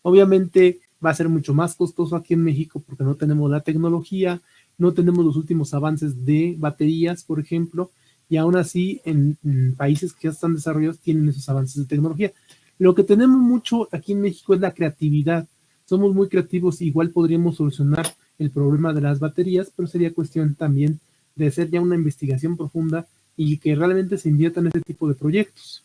Obviamente va a ser mucho más costoso aquí en México porque no tenemos la tecnología, no tenemos los últimos avances de baterías, por ejemplo, y aún así en países que ya están desarrollados tienen esos avances de tecnología. Lo que tenemos mucho aquí en México es la creatividad. Somos muy creativos, igual podríamos solucionar el problema de las baterías, pero sería cuestión también de hacer ya una investigación profunda y que realmente se invierta en este tipo de proyectos.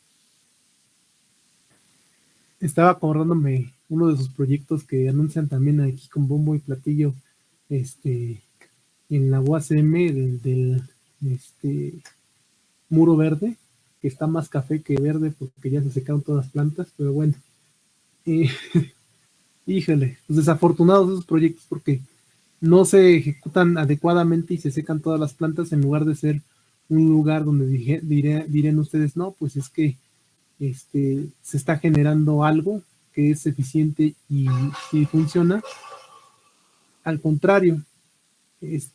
Estaba acordándome uno de sus proyectos que anuncian también aquí con bombo y platillo, en la UACM del muro verde, que está más café que verde porque ya se secaron todas las plantas, pero bueno, eh, híjole, pues desafortunados esos proyectos porque no se ejecutan adecuadamente y se secan todas las plantas en lugar de ser un lugar donde dirían ustedes, no, pues es que se está generando algo que es eficiente y funciona. Al contrario,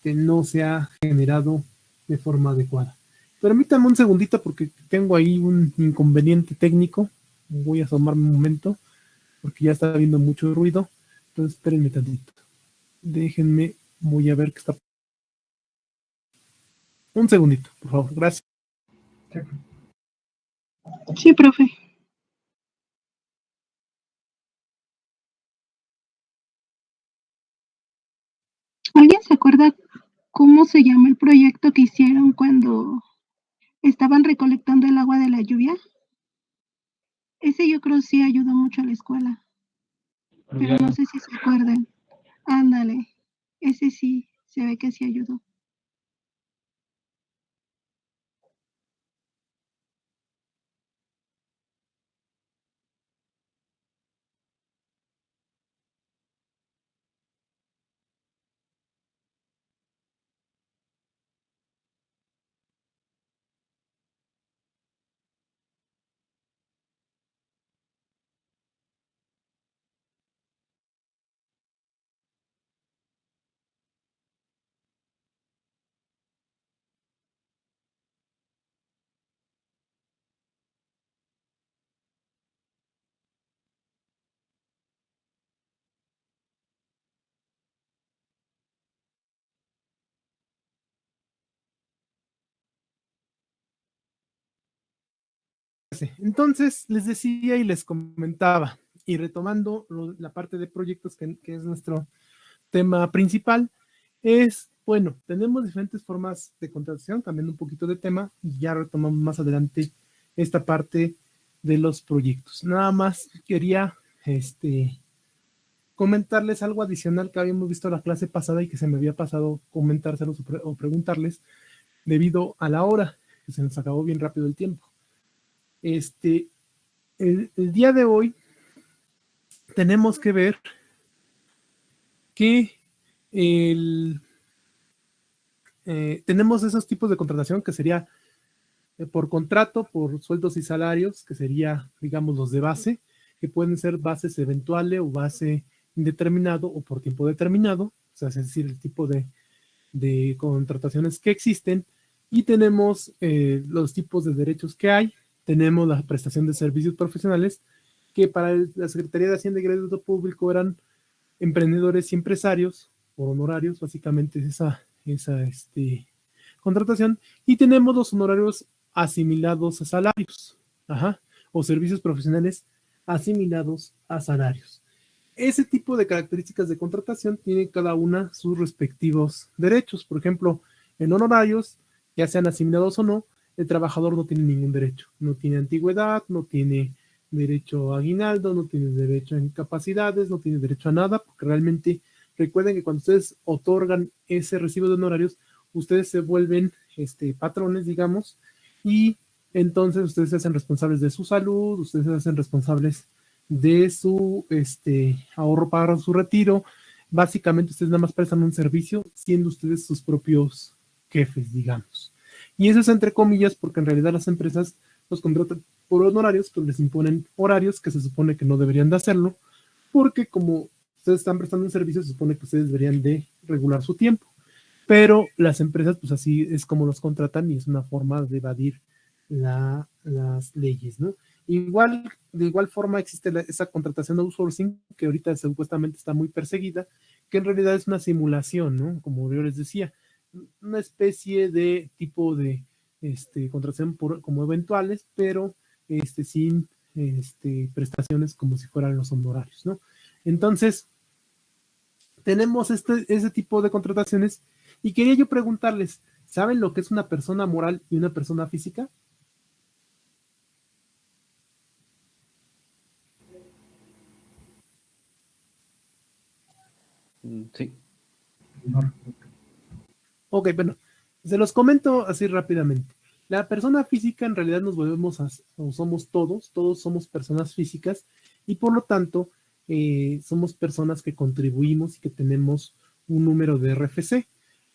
no se ha generado de forma adecuada. Permítame un segundito porque tengo ahí un inconveniente técnico. Voy a asomarme un momento porque ya está habiendo mucho ruido. Entonces, espérenme tantito. Déjenme, voy a ver qué está. Un segundito, por favor. Gracias. Sí, profe. ¿Alguien se acuerda cómo se llama el proyecto que hicieron cuando estaban recolectando el agua de la lluvia? Ese yo creo sí ayudó mucho a la escuela, pero no sé si se acuerdan. Ándale, ese sí, se ve que sí ayudó. Entonces, les decía y les comentaba, y retomando la parte de proyectos que es nuestro tema principal, es, bueno, tenemos diferentes formas de contratación, cambiando un poquito de tema, y ya retomamos más adelante esta parte de los proyectos. Nada más quería comentarles algo adicional que habíamos visto la clase pasada y que se me había pasado comentárselos o preguntarles debido a la hora, que se nos acabó bien rápido el tiempo. El día de hoy tenemos que ver que tenemos esos tipos de contratación que sería por contrato, por sueldos y salarios, que sería, digamos, los de base, que pueden ser bases eventuales o base indeterminado o por tiempo determinado, o sea, es decir, el tipo de contrataciones que existen. Y tenemos los tipos de derechos que hay. Tenemos la prestación de servicios profesionales, que para la Secretaría de Hacienda y Crédito Público eran emprendedores y empresarios por honorarios, básicamente es esa contratación. Y tenemos los honorarios asimilados a salarios, o servicios profesionales asimilados a salarios. Ese tipo de características de contratación tiene cada una sus respectivos derechos. Por ejemplo, en honorarios, ya sean asimilados o no, el trabajador no tiene ningún derecho. No tiene antigüedad, no tiene derecho a aguinaldo, no tiene derecho a incapacidades, no tiene derecho a nada, porque realmente recuerden que cuando ustedes otorgan ese recibo de honorarios, ustedes se vuelven patrones, digamos, y entonces ustedes se hacen responsables de su salud, ustedes se hacen responsables de su ahorro para su retiro. Básicamente ustedes nada más prestan un servicio siendo ustedes sus propios jefes, digamos. Y eso es entre comillas porque en realidad las empresas los contratan por honorarios, pues les imponen horarios que se supone que no deberían de hacerlo, porque como ustedes están prestando un servicio, se supone que ustedes deberían de regular su tiempo. Pero las empresas, pues así es como los contratan y es una forma de evadir las leyes, ¿no? De igual forma existe esa contratación de outsourcing que ahorita supuestamente está muy perseguida, que en realidad es una simulación, ¿no? Como yo les decía, una especie de tipo de contratación como eventuales, pero sin prestaciones como si fueran los honorarios, ¿no? Entonces, tenemos ese tipo de contrataciones y quería yo preguntarles, ¿saben lo que es una persona moral y una persona física? Sí. No, Ok, bueno, se los comento así rápidamente. La persona física en realidad nos volvemos o somos todos somos personas físicas y por lo tanto somos personas que contribuimos y que tenemos un número de RFC.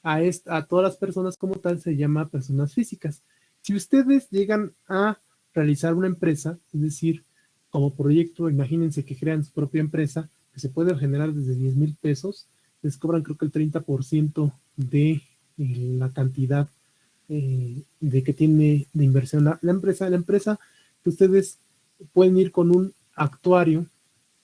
A todas las personas como tal se llama personas físicas. Si ustedes llegan a realizar una empresa, es decir, como proyecto, imagínense que crean su propia empresa, que se puede generar desde 10,000 pesos, les cobran creo que el 30% de la cantidad de que tiene de inversión la empresa. La empresa que ustedes pueden ir con un actuario,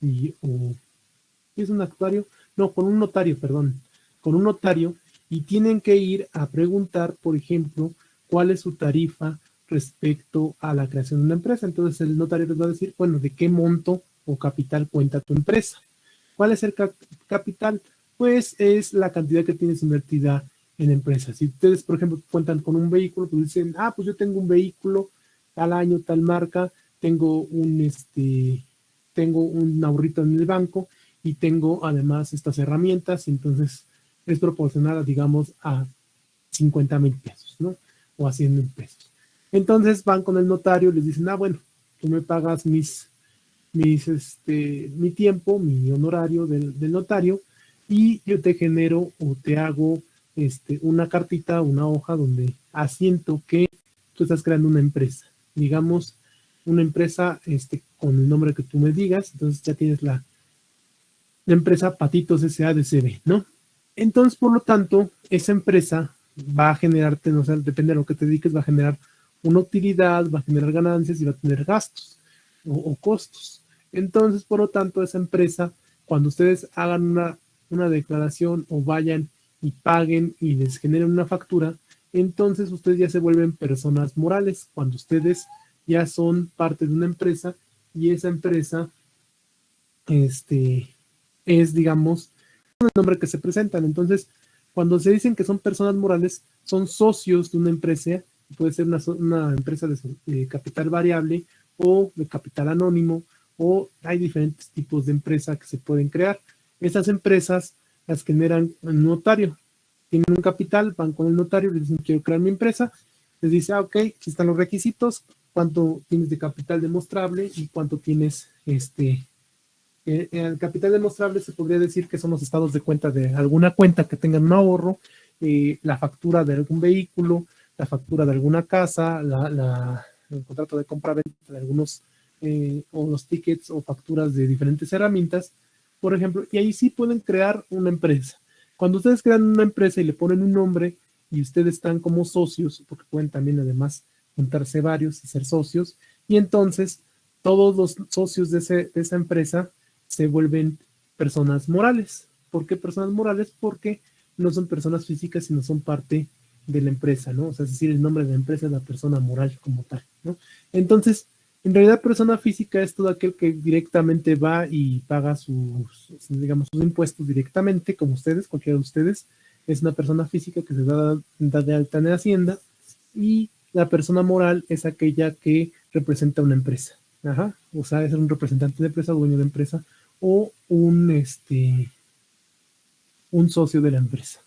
¿es un actuario? No, con un notario, perdón, con un notario y tienen que ir a preguntar, por ejemplo, cuál es su tarifa respecto a la creación de una empresa. Entonces el notario les va a decir, bueno, ¿de qué monto o capital cuenta tu empresa? ¿Cuál es el capital? Pues es la cantidad que tienes invertida en empresas. Si ustedes, por ejemplo, cuentan con un vehículo, pues dicen, pues yo tengo un vehículo, tal año, tal marca, tengo un ahorrito en el banco y tengo además estas herramientas, entonces es proporcional, digamos, a 50,000 pesos, ¿no? O a 100,000 pesos. Entonces van con el notario, les dicen, bueno, tú me pagas mi tiempo, mi honorario del notario, y yo te genero o te hago una cartita, una hoja donde asiento que tú estás creando una empresa. Digamos, una empresa con el nombre que tú me digas, entonces ya tienes la empresa Patitos S.A.D.C.B., ¿no? Entonces, por lo tanto, esa empresa va a generarte, no sé, depende de lo que te dediques, va a generar una utilidad, va a generar ganancias y va a tener gastos o costos. Entonces, por lo tanto, esa empresa, cuando ustedes hagan una declaración o vayan y paguen y les generen una factura, entonces ustedes ya se vuelven personas morales, cuando ustedes ya son parte de una empresa y esa empresa es, digamos, el nombre que se presentan. Entonces, cuando se dicen que son personas morales, son socios de una empresa, puede ser una empresa de capital variable o de capital anónimo, o hay diferentes tipos de empresas que se pueden crear. Esas empresas las generan un notario. Tienen un capital, van con el notario, les dicen quiero crear mi empresa, les dice, ok, aquí están los requisitos, cuánto tienes de capital demostrable y cuánto tienes el capital demostrable se podría decir que son los estados de cuenta de alguna cuenta que tengan un ahorro, la factura de algún vehículo, la factura de alguna casa, el contrato de compra-venta de algunos, o los tickets o facturas de diferentes herramientas, por ejemplo, y ahí sí pueden crear una empresa. Cuando ustedes crean una empresa y le ponen un nombre y ustedes están como socios, porque pueden también además juntarse varios y ser socios, y entonces todos los socios de esa empresa se vuelven personas morales. ¿Por qué personas morales? Porque no son personas físicas, sino son parte de la empresa, ¿no? O sea, es decir, el nombre de la empresa es la persona moral como tal, ¿no? Entonces, en realidad, persona física es todo aquel que directamente va y paga sus impuestos directamente, como ustedes, cualquiera de ustedes, es una persona física que se da de alta en Hacienda, y la persona moral es aquella que representa una empresa. Ajá, o sea, es un representante de empresa, dueño de empresa, o un socio de la empresa.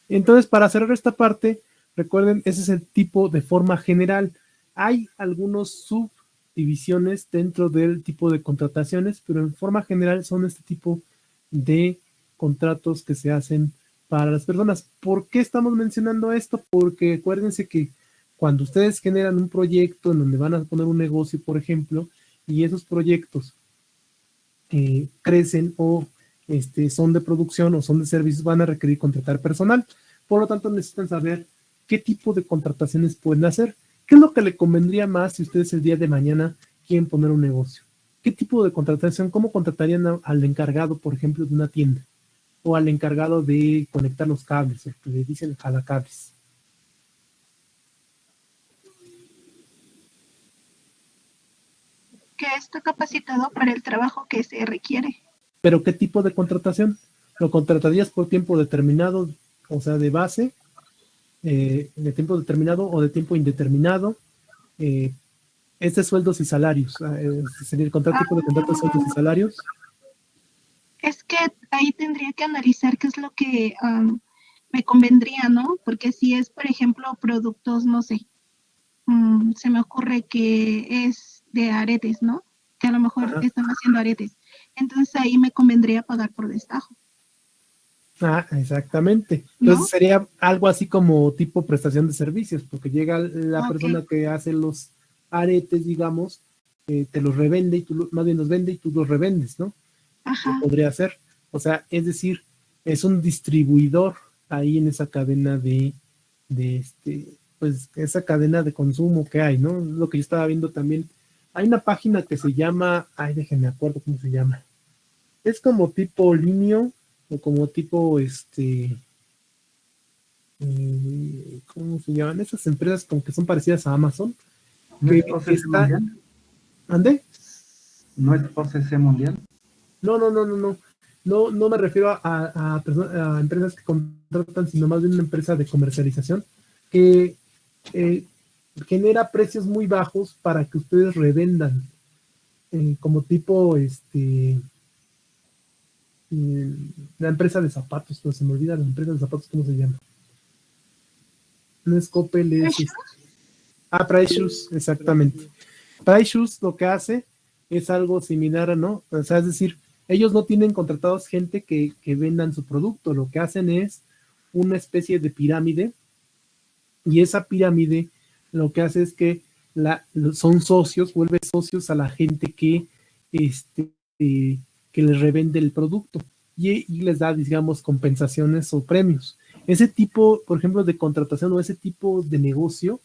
Entonces, para cerrar esta parte, recuerden, ese es el tipo de forma general. Hay algunos subdivisiones dentro del tipo de contrataciones, pero en forma general son este tipo de contratos que se hacen para las personas. ¿Por qué estamos mencionando esto? Porque acuérdense que cuando ustedes generan un proyecto en donde van a poner un negocio, por ejemplo, y esos proyectos crecen o son de producción o son de servicios, van a requerir contratar personal. Por lo tanto, necesitan saber qué tipo de contrataciones pueden hacer. ¿Qué es lo que le convendría más si ustedes el día de mañana quieren poner un negocio? ¿Qué tipo de contratación? ¿Cómo contratarían al encargado, por ejemplo, de una tienda? O al encargado de conectar los cables, el que le dicen jalacables. Que está capacitado para el trabajo que se requiere. ¿Pero qué tipo de contratación? ¿Lo contratarías por tiempo determinado, o sea, de base, de tiempo determinado o de tiempo indeterminado? Sueldos y salarios. ¿Sería el tipo de contrato de sueldos y salarios? Es que ahí tendría que analizar qué es lo que me convendría, ¿no? Porque si es, por ejemplo, productos, no sé, se me ocurre que es de aretes, ¿no? Que a lo mejor Ajá. están haciendo aretes. Entonces ahí me convendría pagar por destajo, Ah, exactamente. ¿no? Entonces sería algo así como tipo prestación de servicios, porque llega la Ok, persona que hace los aretes, digamos, te los revende y más bien los vende y tú los revendes, ¿no? Lo ajá. podría hacer. O sea, es decir, es un distribuidor ahí en esa cadena pues esa cadena de consumo que hay, ¿no? Lo que yo estaba viendo también. Hay una página que se llama, ay, déjenme acuerdo cómo se llama. Es como tipo Linio o como tipo ¿cómo se llaman? Esas empresas como que son parecidas a Amazon, ¿No es que OCC está, Mundial? ¿ande? ¿No es OCC Mundial? No, no, no, no, no. No, no me refiero a empresas que contratan, sino más bien una empresa de comercialización que eh, genera precios muy bajos para que ustedes revendan, como tipo eh, la empresa de zapatos, pero se me olvida la empresa de zapatos, ¿cómo se llama? No es Coppel, es Price Shoes, exactamente. Price Shoes lo que hace es algo similar, ¿no? O sea, es decir, ellos no tienen contratados gente que vendan su producto, lo que hacen es una especie de pirámide y esa pirámide lo que hace es que son socios, vuelve socios a la gente que les revende el producto y les da, digamos, compensaciones o premios. Ese tipo, por ejemplo, de contratación o ese tipo de negocio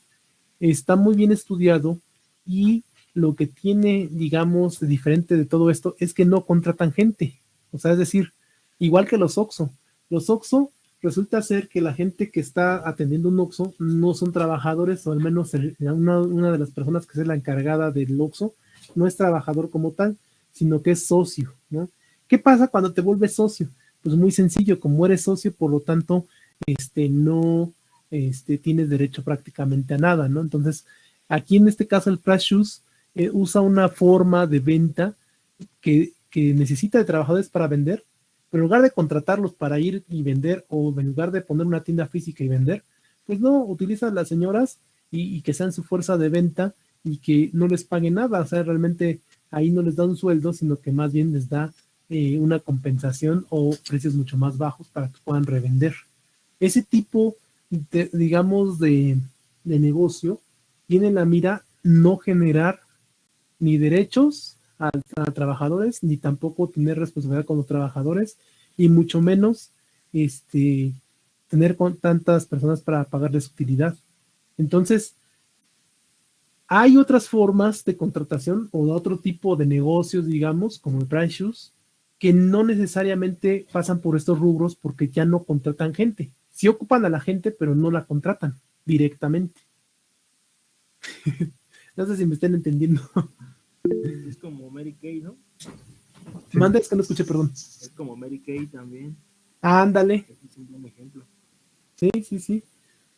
está muy bien estudiado y lo que tiene, digamos, de diferente de todo esto es que no contratan gente. O sea, es decir, igual que los Oxxo. Los Oxxo resulta ser que la gente que está atendiendo un Oxxo no son trabajadores, o al menos una de las personas que es la encargada del Oxxo no es trabajador como tal, sino que es socio, ¿no? ¿Qué pasa cuando te vuelves socio? Pues muy sencillo, como eres socio, por lo tanto, no tienes derecho prácticamente a nada, ¿no? Entonces, aquí en este caso el Price Shoes usa una forma de venta que necesita de trabajadores para vender, pero en lugar de contratarlos para ir y vender o en lugar de poner una tienda física y vender, pues no, utiliza a las señoras y que sean su fuerza de venta y que no les pague nada, o sea, realmente ahí no les da un sueldo, sino que más bien les da una compensación o precios mucho más bajos para que puedan revender. Ese tipo, digamos, de negocio tiene en la mira no generar ni derechos a trabajadores, ni tampoco tener responsabilidad con los trabajadores, y mucho menos tener con tantas personas para pagarles utilidad. Entonces, hay otras formas de contratación o de otro tipo de negocios, digamos, como el Price Shoes, que no necesariamente pasan por estos rubros porque ya no contratan gente. Sí ocupan a la gente, pero no la contratan directamente. No sé si me están entendiendo. Es como Mary Kay, ¿no? Sí. Manda, es que no escuché, perdón. Es como Mary Kay también. Ándale. Es un buen ejemplo. Sí, sí, sí.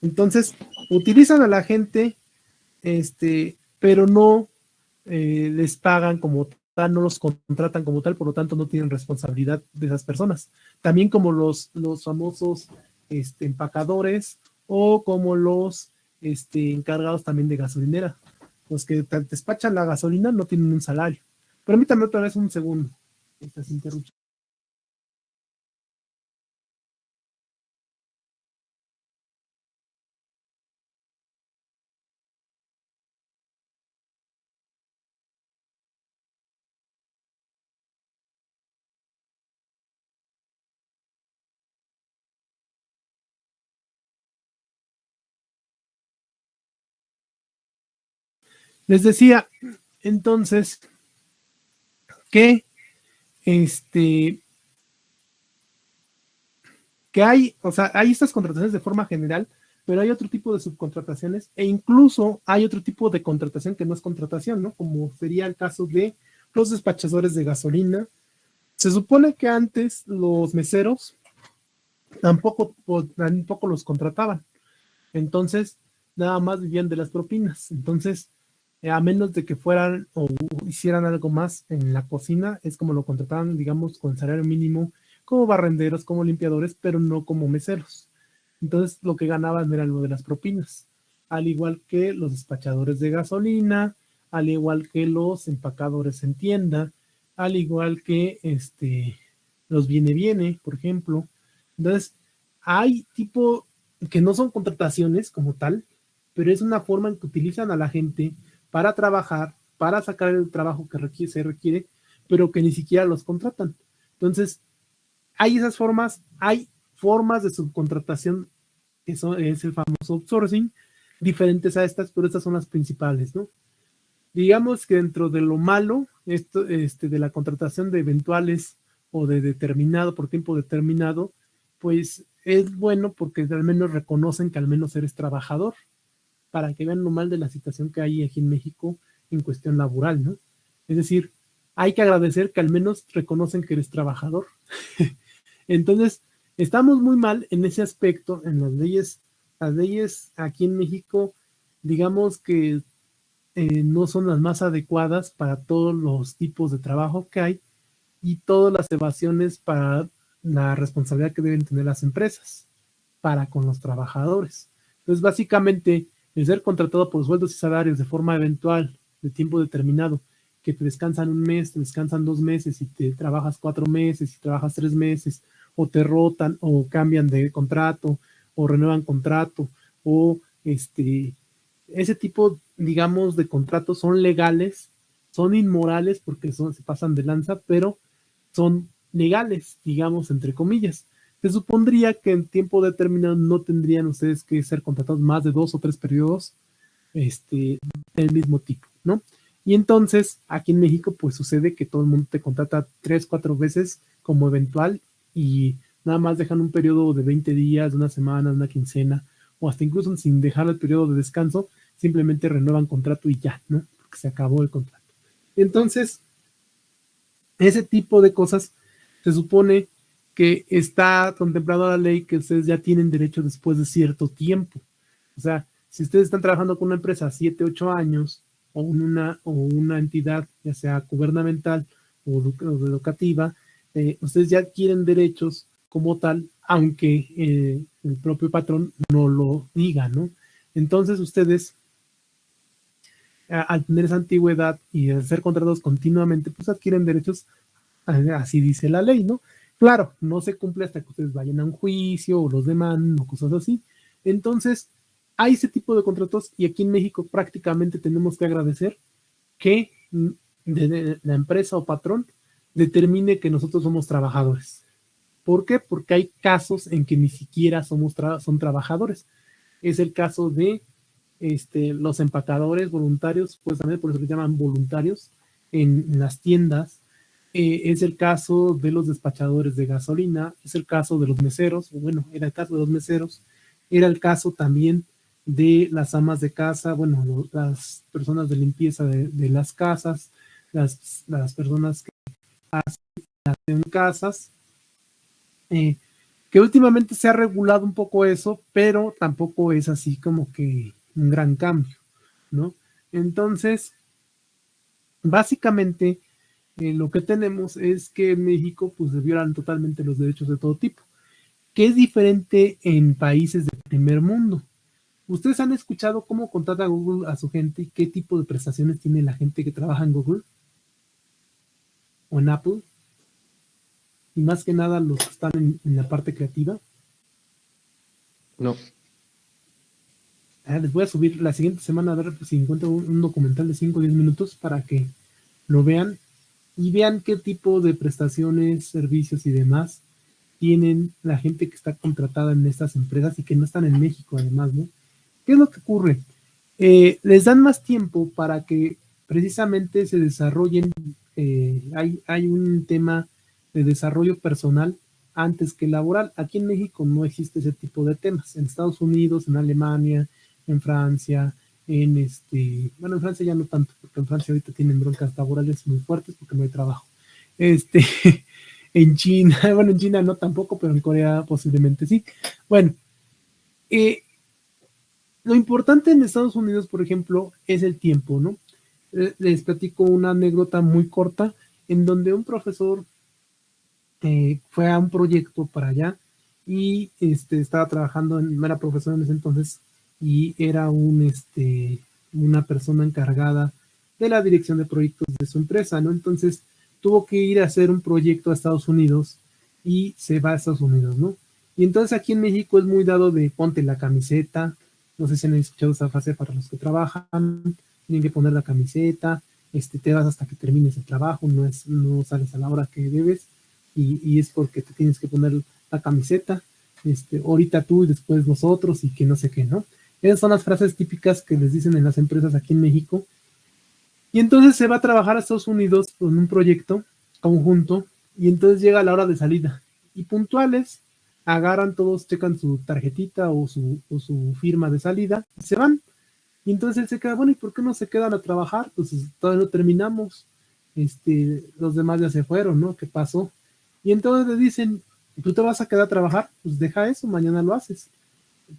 Entonces, utilizan a la gente, pero no les pagan como tal, no los contratan como tal, por lo tanto no tienen responsabilidad de esas personas. También como los famosos empacadores o como los encargados también de gasolinera. Los que te despachan la gasolina no tienen un salario. Permítame otra vez un segundo. Estas interrupciones. Les decía entonces que este que hay, o sea, hay estas contrataciones de forma general, pero hay otro tipo de subcontrataciones e incluso hay otro tipo de contratación que no es contratación, ¿no? Como sería el caso de los despachadores de gasolina. Se supone que antes los meseros tampoco los contrataban, entonces nada más vivían de las propinas. Entonces, a menos de que fueran o hicieran algo más en la cocina, es como lo contrataban, digamos, con salario mínimo, como barrenderos, como limpiadores, pero no como meseros. Entonces lo que ganaban era lo de las propinas, al igual que los despachadores de gasolina, al igual que los empacadores en tienda, al igual que los viene, por ejemplo. Entonces, hay tipo que no son contrataciones como tal, pero es una forma en que utilizan a la gente para trabajar, para sacar el trabajo que se requiere, pero que ni siquiera los contratan. Entonces, hay esas formas, hay formas de subcontratación, eso es el famoso outsourcing, diferentes a estas, pero estas son las principales, ¿no? Digamos que dentro de lo malo, esto, de la contratación de eventuales o de determinado, por tiempo determinado, pues es bueno porque al menos reconocen que al menos eres trabajador, para que vean lo mal de la situación que hay aquí en México en cuestión laboral, ¿no? Es decir, hay que agradecer que al menos reconocen que eres trabajador. Entonces, estamos muy mal en ese aspecto, en las leyes aquí en México, digamos que no son las más adecuadas para todos los tipos de trabajo que hay y todas las evasiones para la responsabilidad que deben tener las empresas para con los trabajadores. Entonces, básicamente, el ser contratado por sueldos y salarios de forma eventual, de tiempo determinado, que te descansan un mes, te descansan 2 meses y te trabajas 4 meses y trabajas 3 meses, o te rotan o cambian de contrato o renuevan contrato o ese tipo, digamos, de contratos son legales, son inmorales porque se pasan de lanza, pero son legales, digamos, entre comillas. Se supondría que en tiempo determinado no tendrían ustedes que ser contratados más de 2 o 3 periodos del mismo tipo, ¿no? Y entonces, aquí en México, pues sucede que todo el mundo te contrata 3, 4 veces como eventual y nada más dejan un periodo de 20 días, una semana, una quincena, o hasta incluso sin dejar el periodo de descanso, simplemente renuevan contrato y ya, ¿no? Porque se acabó el contrato. Entonces, ese tipo de cosas se supone que está contemplado la ley que ustedes ya tienen derecho después de cierto tiempo. O sea, si ustedes están trabajando con una empresa 7, 8 años o una entidad, ya sea gubernamental o educativa, ustedes ya adquieren derechos como tal, aunque el propio patrón no lo diga, ¿no? Entonces ustedes, al tener esa antigüedad y al ser contratados continuamente, pues adquieren derechos, así dice la ley, ¿no? Claro, no se cumple hasta que ustedes vayan a un juicio o los demanden o cosas así. Entonces, hay ese tipo de contratos y aquí en México prácticamente tenemos que agradecer que la empresa o patrón determine que nosotros somos trabajadores. ¿Por qué? Porque hay casos en que ni siquiera son trabajadores. Es el caso de los empacadores voluntarios, pues también por eso les llaman voluntarios en las tiendas. Es el caso de los despachadores de gasolina, es el caso de los meseros, bueno, era el caso de los meseros, era el caso también de las amas de casa, bueno, las personas de limpieza de las casas, las personas que hacen casas, que últimamente se ha regulado un poco eso, pero tampoco es así como que un gran cambio, ¿no? Entonces, básicamente, lo que tenemos es que en México pues se violan totalmente los derechos de todo tipo, que es diferente en países del primer mundo. ¿Ustedes han escuchado cómo contrata Google a su gente y qué tipo de prestaciones tiene la gente que trabaja en Google o en Apple? Y más que nada los que están en la parte creativa. No. Les voy a subir la siguiente semana a ver si encuentro un documental de 5 o 10 minutos para que lo vean y vean qué tipo de prestaciones, servicios y demás tienen la gente que está contratada en estas empresas y que no están en México además, ¿no? ¿Qué es lo que ocurre? Les dan más tiempo para que precisamente se desarrollen, hay un tema de desarrollo personal antes que laboral. Aquí en México no existe ese tipo de temas. En Estados Unidos, en Alemania, en Francia, en Francia ya no tanto, porque en Francia ahorita tienen broncas laborales muy fuertes porque no hay trabajo. En China, bueno, en China no tampoco, pero en Corea posiblemente sí. Bueno, lo importante en Estados Unidos, por ejemplo, es el tiempo, ¿no? Les platico una anécdota muy corta en donde un profesor fue a un proyecto para allá y estaba trabajando, era profesor en ese entonces, y era una persona encargada de la dirección de proyectos de su empresa, ¿no? Entonces tuvo que ir a hacer un proyecto a Estados Unidos y se va a Estados Unidos, ¿no? Y entonces aquí en México es muy dado de ponte la camiseta, no sé si han escuchado esa frase para los que trabajan, tienen que poner la camiseta, te vas hasta que termines el trabajo, no sales a la hora que debes, y es porque te tienes que poner la camiseta, ahorita tú y después nosotros, y que no sé qué, ¿no? Esas son las frases típicas que les dicen en las empresas aquí en México. Y entonces se va a trabajar a Estados Unidos con un proyecto conjunto, y entonces llega la hora de salida. Y puntuales, agarran todos, checan su tarjetita o su firma de salida, y se van. Y entonces él se queda, bueno, ¿y por qué no se quedan a trabajar? Pues todavía no terminamos. Los demás ya se fueron, ¿no? ¿Qué pasó? Y entonces le dicen, ¿tú te vas a quedar a trabajar? Pues deja eso, mañana lo haces.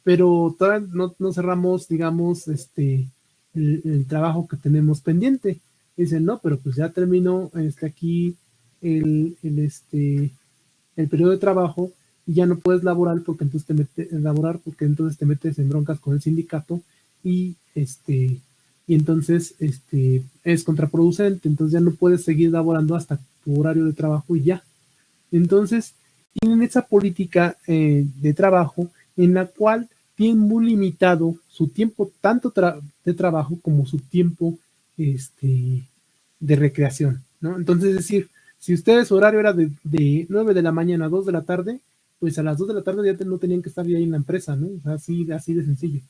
Pero todavía no cerramos, digamos, el trabajo que tenemos pendiente. Dicen, no, pero pues ya terminó aquí el periodo de trabajo y ya no puedes laborar porque entonces te metes en broncas con el sindicato y entonces es contraproducente, entonces ya no puedes seguir laborando hasta tu horario de trabajo y ya. Entonces tienen esa política de trabajo en la cual tienen muy limitado su tiempo tanto de trabajo como su tiempo de recreación, ¿no? Entonces, es decir, si ustedes su horario era de 9 de la mañana a 2 de la tarde, pues a las 2 de la tarde ya no tenían que estar ahí en la empresa, ¿no? O sea, así de sencillo.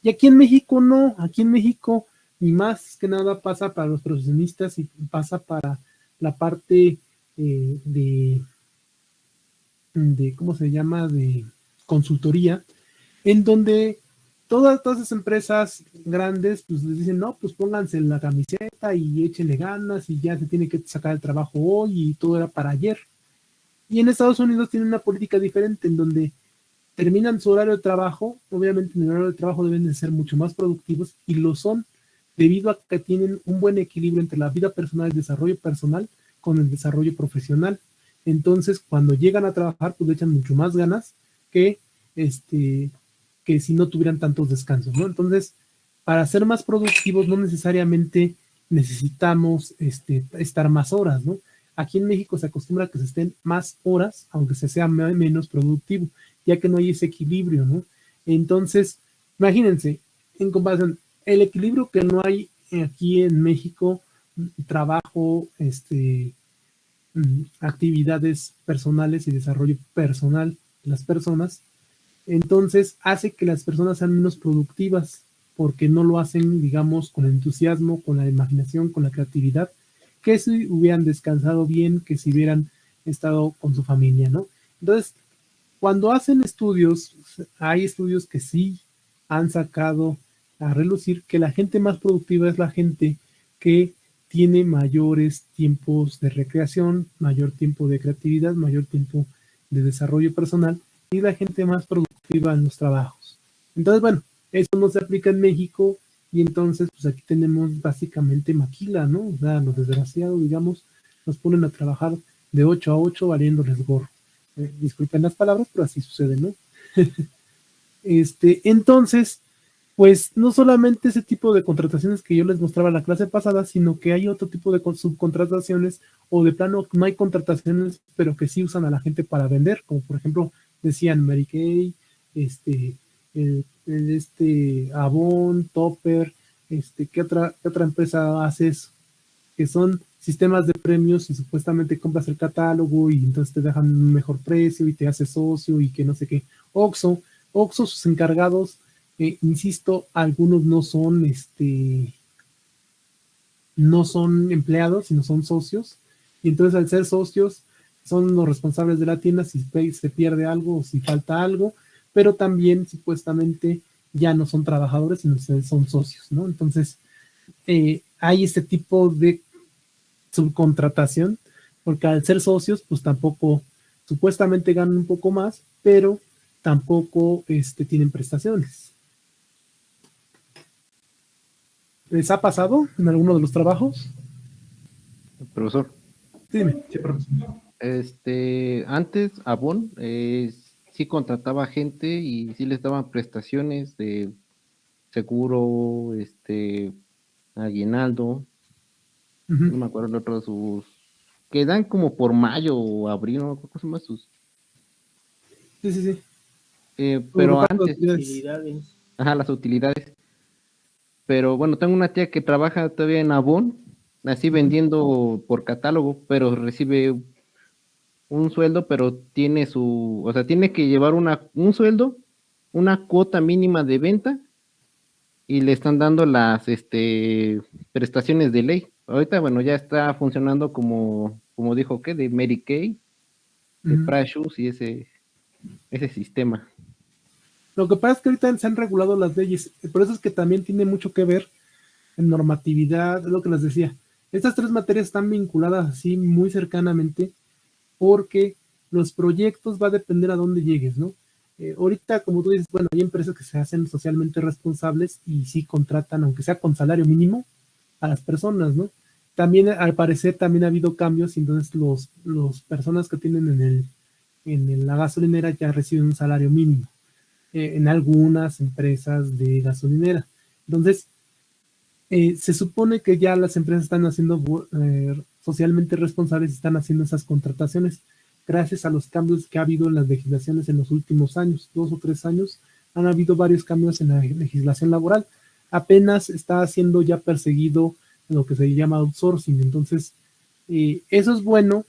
Y aquí en México no, aquí en México ni más que nada pasa para los profesionistas y pasa para la parte de ¿cómo se llama? De consultoría, en donde todas esas empresas grandes pues les dicen, no, pues pónganse la camiseta y échenle ganas y ya se tiene que sacar el trabajo hoy y todo era para ayer. Y en Estados Unidos tienen una política diferente en donde terminan su horario de trabajo, obviamente en el horario de trabajo deben de ser mucho más productivos y lo son debido a que tienen un buen equilibrio entre la vida personal y el desarrollo personal con el desarrollo profesional. Entonces, cuando llegan a trabajar, pues le echan mucho más ganas que si no tuvieran tantos descansos, ¿no? Entonces, para ser más productivos no necesariamente necesitamos estar más horas, ¿no? Aquí en México se acostumbra a que se estén más horas, aunque se sea menos productivo, ya que no hay ese equilibrio, ¿no? Entonces, imagínense, en comparación, el equilibrio que no hay aquí en México, trabajo, actividades personales y desarrollo personal de las personas, entonces hace que las personas sean menos productivas porque no lo hacen, digamos, con el entusiasmo, con la imaginación, con la creatividad, que si hubieran descansado bien, que si hubieran estado con su familia, ¿no? Entonces, cuando hacen estudios, hay estudios que sí han sacado a relucir que la gente más productiva es la gente que tiene mayores tiempos de recreación, mayor tiempo de creatividad, mayor tiempo de desarrollo personal y la gente más productiva en los trabajos. Entonces, bueno, eso no se aplica en México y entonces pues aquí tenemos básicamente maquila, ¿no? O sea, los desgraciados, digamos, nos ponen a trabajar de 8 a 8 valiéndoles gorro. Disculpen las palabras, pero así sucede, ¿no? Entonces, pues no solamente ese tipo de contrataciones que yo les mostraba en la clase pasada, sino que hay otro tipo de subcontrataciones o de plano no hay contrataciones, pero que sí usan a la gente para vender, como por ejemplo decían Mary Kay, Avon, Topper, ¿qué otra empresa hace eso? Que son sistemas de premios y supuestamente compras el catálogo y entonces te dejan un mejor precio y te haces socio y que no sé qué. Oxxo, sus encargados, insisto, algunos no son empleados, sino son socios. Y entonces al ser socios son los responsables de la tienda si se pierde algo o si falta algo, pero también supuestamente ya no son trabajadores, sino son socios, ¿no? Entonces hay este tipo de subcontratación, porque al ser socios, pues tampoco, supuestamente ganan un poco más, pero tampoco tienen prestaciones. ¿Les ha pasado en alguno de los trabajos? Profesor. Dime. Sí, profesor. Antes Avon sí contrataba gente y sí les daban prestaciones de seguro, aguinaldo, no Ujú. me acuerdo el otro de sus, que dan como por mayo o abril, no me acuerdo cómo se llama sus, Sí, sí, sí. Por pero parte de antes, utilidades. Utilidades. ajá, las utilidades. Pero bueno, tengo una tía que trabaja todavía en Avon, así vendiendo por catálogo, pero recibe un sueldo, pero tiene o sea, tiene que llevar un sueldo, una cuota mínima de venta y le están dando las prestaciones de ley. Ahorita, bueno, ya está funcionando como dijo que, de Mary Kay, de Ujú. Price Shoes y ese sistema. Lo que pasa es que ahorita se han regulado las leyes, por eso es que también tiene mucho que ver en normatividad, es lo que les decía. Estas tres materias están vinculadas así muy cercanamente porque los proyectos va a depender a dónde llegues, ¿no? Ahorita, como tú dices, bueno, hay empresas que se hacen socialmente responsables y sí contratan, aunque sea con salario mínimo, a las personas, ¿no? También, al parecer, también ha habido cambios y entonces los personas que tienen la gasolinera ya reciben un salario mínimo en algunas empresas de gasolinera. Entonces, se supone que ya las empresas están haciendo socialmente responsables y están haciendo esas contrataciones gracias a los cambios que ha habido en las legislaciones en los últimos años, 2 o 3 años, han habido varios cambios en la legislación laboral. Apenas está siendo ya perseguido lo que se llama outsourcing. Entonces, eso es bueno,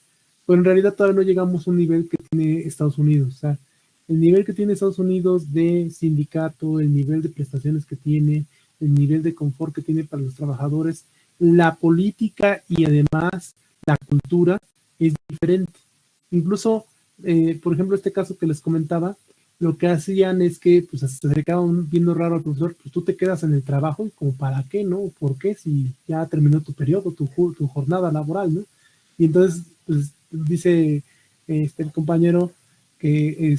pero en realidad todavía no llegamos a un nivel que tiene Estados Unidos. O sea, el nivel que tiene Estados Unidos de sindicato, el nivel de prestaciones que tiene, el nivel de confort que tiene para los trabajadores, la política y además la cultura es diferente. Incluso, por ejemplo, este caso que les comentaba, lo que hacían es que pues se acercaban viendo raro al profesor, pues tú te quedas en el trabajo y como para qué, ¿no? ¿Por qué? Si ya terminó tu periodo, tu jornada laboral, ¿no? Y entonces, pues dice el compañero que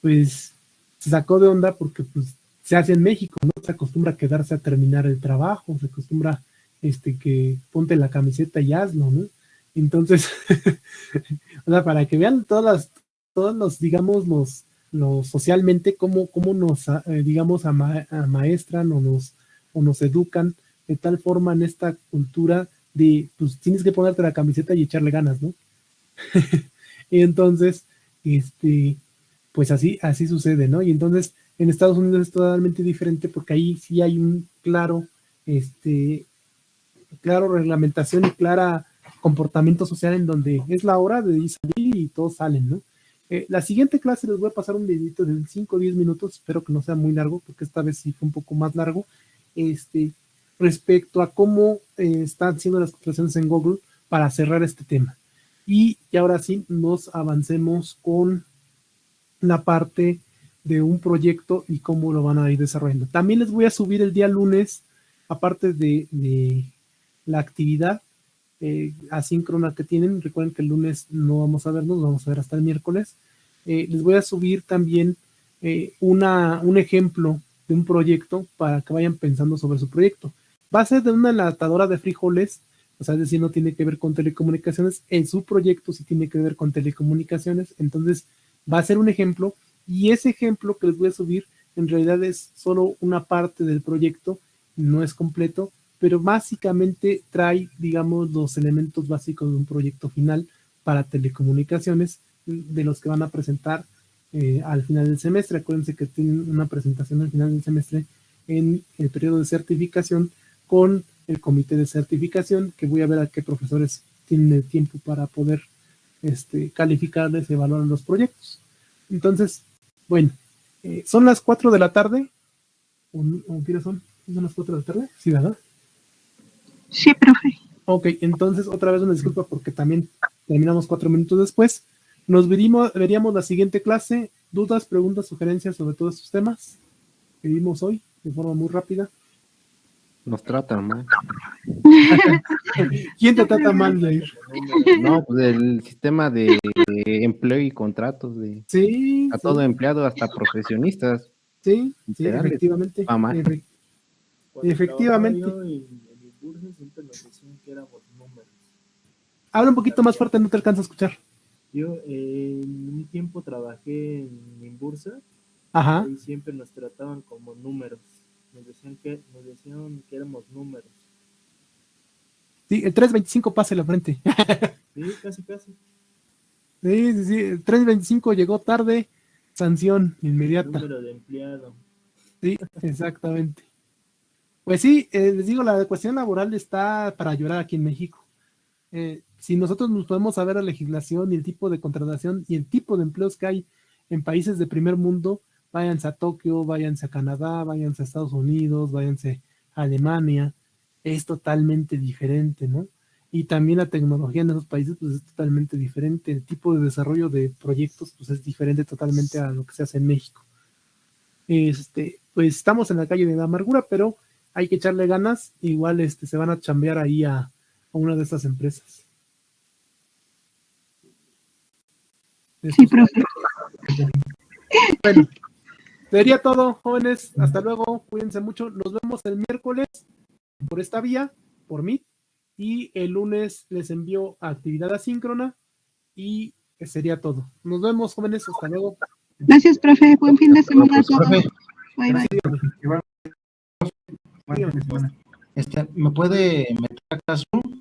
pues se sacó de onda porque pues se hace en México, ¿no? Se acostumbra a quedarse a terminar el trabajo, se acostumbra que ponte la camiseta y hazlo, ¿no? Entonces, o sea, para que vean todos los, digamos, los socialmente, cómo nos, digamos, amaestran o nos educan de tal forma en esta cultura de, pues tienes que ponerte la camiseta y echarle ganas, ¿no? Y entonces, pues así sucede, ¿no? Y entonces en Estados Unidos es totalmente diferente porque ahí sí hay un claro reglamentación y clara comportamiento social en donde es la hora de salir y todos salen, ¿no? La siguiente clase les voy a pasar un videito de 5 o 10 minutos, espero que no sea muy largo, porque esta vez sí fue un poco más largo, respecto a cómo están haciendo las contrataciones en Google para cerrar este tema. Y ahora sí, nos avancemos con la parte de un proyecto y cómo lo van a ir desarrollando. También les voy a subir el día lunes, aparte de la actividad asíncrona que tienen. Recuerden que el lunes no vamos a vernos, vamos a ver hasta el miércoles. Les voy a subir también un ejemplo de un proyecto para que vayan pensando sobre su proyecto. Va a ser de una enlatadora de frijoles, o sea, es decir, no tiene que ver con telecomunicaciones. En su proyecto sí tiene que ver con telecomunicaciones, entonces va a ser un ejemplo y ese ejemplo que les voy a subir en realidad es solo una parte del proyecto, no es completo, pero básicamente trae, digamos, los elementos básicos de un proyecto final para telecomunicaciones de los que van a presentar al final del semestre. Acuérdense que tienen una presentación al final del semestre en el periodo de certificación con el comité de certificación, que voy a ver a qué profesores tienen el tiempo para poder calificarles y evaluar los proyectos. Entonces, bueno, son las 4 de la tarde. ¿O qué son? ¿Son las 4 de la tarde? Sí, ¿verdad? Sí, profe. Ok, entonces otra vez una disculpa porque también terminamos 4 minutos después. Nos veríamos la siguiente clase. ¿Dudas, preguntas, sugerencias sobre todos estos temas que vimos hoy de forma muy rápida? Nos tratan mal. ¿Quién te trata mal, Jair? No, pues el sistema de empleo y contratos Sí, a sí, todo empleado, hasta profesionistas. sí, Literal, efectivamente. va mal. Cuando Efectivamente. trabajaba yo en mi curso siempre nos decían que éramos números. Habla un poquito más fuerte, no te alcanzo a escuchar. Yo en un tiempo trabajé en Inbursa Ajá. y siempre nos trataban como números. Nos decían que éramos números. Sí, el 325 pase la frente. Sí, casi, casi. Sí. El 325 llegó tarde, sanción inmediata. Número de empleado. Sí, exactamente. Pues sí, les digo, la cuestión laboral está para llorar aquí en México. Si nosotros nos podemos saber la legislación y el tipo de contratación y el tipo de empleos que hay en países de primer mundo, váyanse a Tokio, váyanse a Canadá, váyanse a Estados Unidos, váyanse a Alemania, es totalmente diferente, ¿no? Y también la tecnología en esos países pues es totalmente diferente, el tipo de desarrollo de proyectos pues es diferente totalmente a lo que se hace en México. Pues estamos en la calle de la amargura, pero hay que echarle ganas, igual se van a chambear ahí a una de estas empresas. Sí, profe. Bueno, sería todo, jóvenes. Hasta luego, cuídense mucho. Nos vemos el miércoles por esta vía, por Meet, y el lunes les envío actividad asíncrona y sería todo. Nos vemos, jóvenes. Hasta luego. Gracias, profe. Buen fin de semana a todos. Profe, Bye, bye. igual, buen fin de semana. ¿Me puede meter a Classroom?